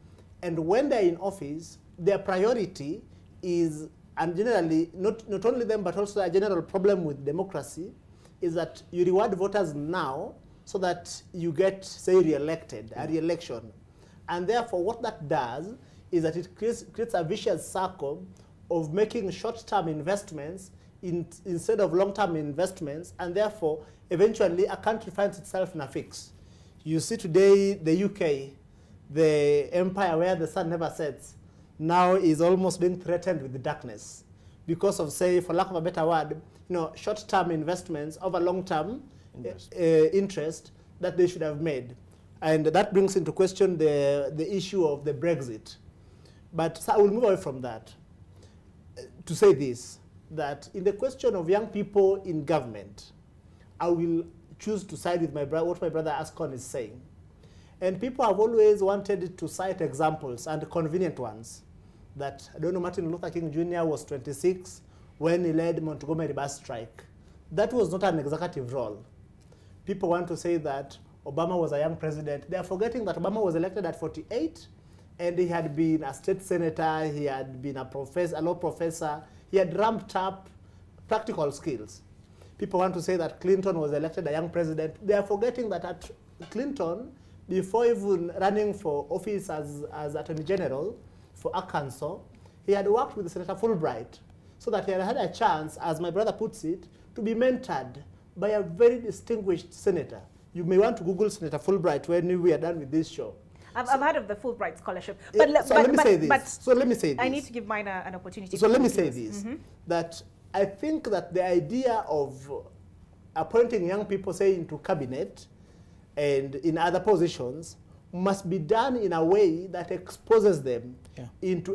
and when they're in office, their priority is, and generally not only them but also a general problem with democracy, is that you reward voters now so that you get, say, re-elected, a re-election. And therefore what that does is that it creates a vicious circle of making short-term investments instead of long-term investments, and therefore eventually a country finds itself in a fix. You see today the UK, the empire where the sun never sets, now is almost being threatened with the darkness because of, say, for lack of a better word, you know, short-term investments over long-term interest that they should have made. And that brings into question the issue of the Brexit. But so I will move away from that to say this, that in the question of young people in government, I will choose to side with what my brother Ascon is saying. And people have always wanted to cite examples, and convenient ones, that, I don't know, Martin Luther King Jr. was 26 when he led Montgomery bus strike. That was not an executive role. People want to say that Obama was a young president. They are forgetting that Obama was elected at 48, and he had been a state senator, he had been a professor, a law professor, he had ramped up practical skills. People want to say that Clinton was elected a young president. They are forgetting that at Clinton, before even running for office as Attorney General for Arkansas, he had worked with Senator Fulbright, so that he had a chance, as my brother puts it, to be mentored by a very distinguished senator. You may want to Google Senator Fulbright when we are done with this show. I've heard of the Fulbright Scholarship. But let me say this. I need to give mine an opportunity. So let me say this, that I think that the idea of appointing young people, say, into cabinet and in other positions must be done in a way that exposes them into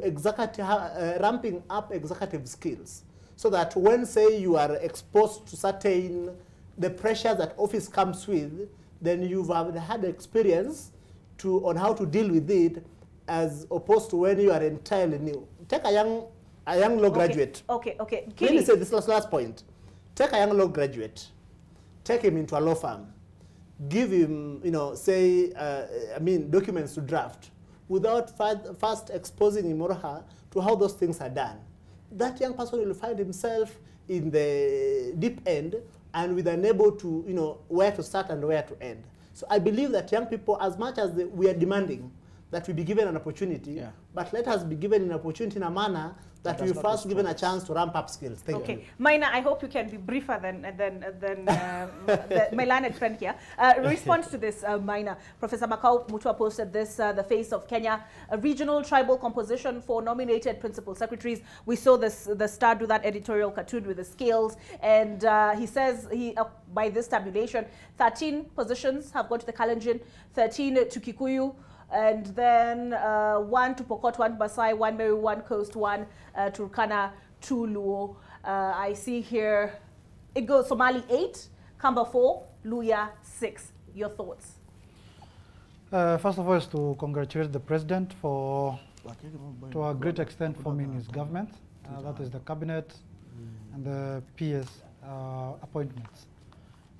ramping up executive skills, so that when, say, you are exposed to certain the pressure that office comes with, then you've had experience on how to deal with it, as opposed to when you are entirely new. Take a young law graduate. Okay. Let me say this last point. Take a young law graduate, take him into a law firm, give him, say, documents to draft, without first exposing him or her to how those things are done. That young person will find himself in the deep end and with unable to, where to start and where to end. So I believe that young people, as much as we are demanding that we be given an opportunity, but let us be given an opportunity in a manner that we first given a chance to ramp up skills. Thank you. Maina, I hope you can be briefer than my learned friend here. Respond to this, Maina. Professor Makau Mutua posted this, the face of Kenya, a regional tribal composition for nominated principal secretaries. We saw this, the Star do that editorial cartoon with the scales, and he says by this tabulation, 13 positions have gone to the Kalenjin, 13 to Kikuyu, and then 1 to Pokot, 1 Basai, 1 Meru, 1 Coast, 1 Turkana, 2 Luo. I see here, it goes Somali 8, Kamba 4, Luya 6. Your thoughts? First of all, is to congratulate the president for, to a great extent, forming his government. That is the cabinet and the PS appointments.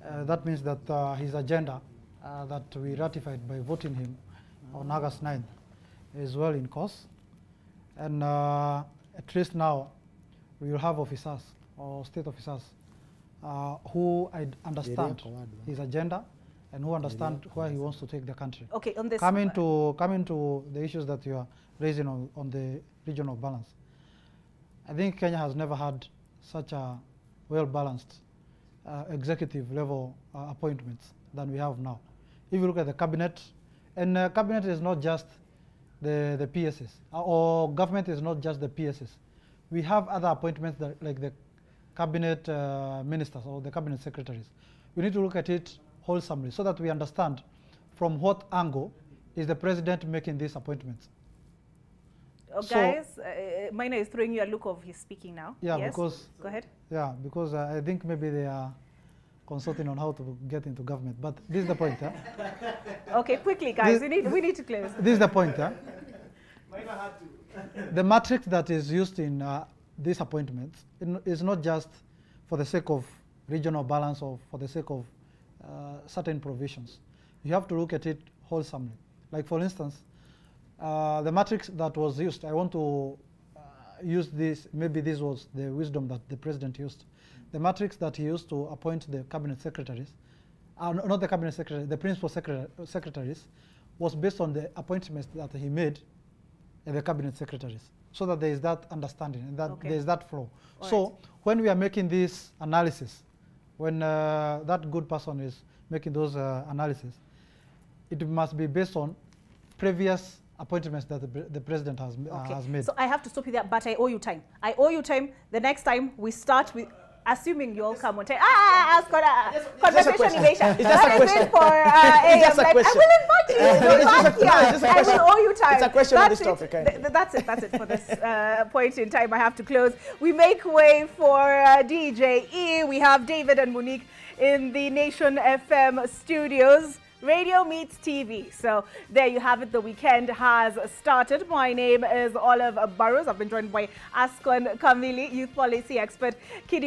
That means that his agenda that we ratified by voting him on August 9th is well in course. And at least now we will have officers or state officers who understand his agenda and who understand where he wants to take the country. Okay, on this coming to the issues that you are raising on the regional balance, I think Kenya has never had such a well-balanced executive level appointments than we have now. If you look at the cabinet, and cabinet is not just the PSs, or government is not just the PSs. We have other appointments that, like the cabinet ministers or the cabinet secretaries. We need to look at it wholesomely so that we understand from what angle is the president making these appointments. Guys, Maina is throwing you a look of his speaking now. Yeah, yes? because go ahead. Yeah, because I think maybe they are consulting on how to get into government. But this is the point. Okay, quickly, guys. We need to close. This is the point. The matrix that is used in these appointments is not just for the sake of regional balance or for the sake of certain provisions. You have to look at it wholesomely. Like, for instance, the matrix that was used, I want to use this, maybe this was the wisdom that the president used. The matrix that he used to appoint the cabinet secretaries, not the cabinet secretary, the principal secretaries, was based on the appointments that he made in the cabinet secretaries, so that there is that understanding and that there is that flow. So when we are making this analysis, when that good person is making those analysis, it must be based on previous appointments that the president has made. So I have to stop you there, but I owe you time. I owe you time. The next time we start with, assuming you all come on time. Conversation erasure. It's just a question. For it's just a question. I will invite you. I will owe you time. It's a question on this topic. That's it for this point in time. I have to close. We make way for DJ E. We have David and Monique in the Nation FM studios. Radio meets TV. So there you have it. The weekend has started. My name is Olive Burrows. I've been joined by Askon Kamili, youth policy expert. Kidi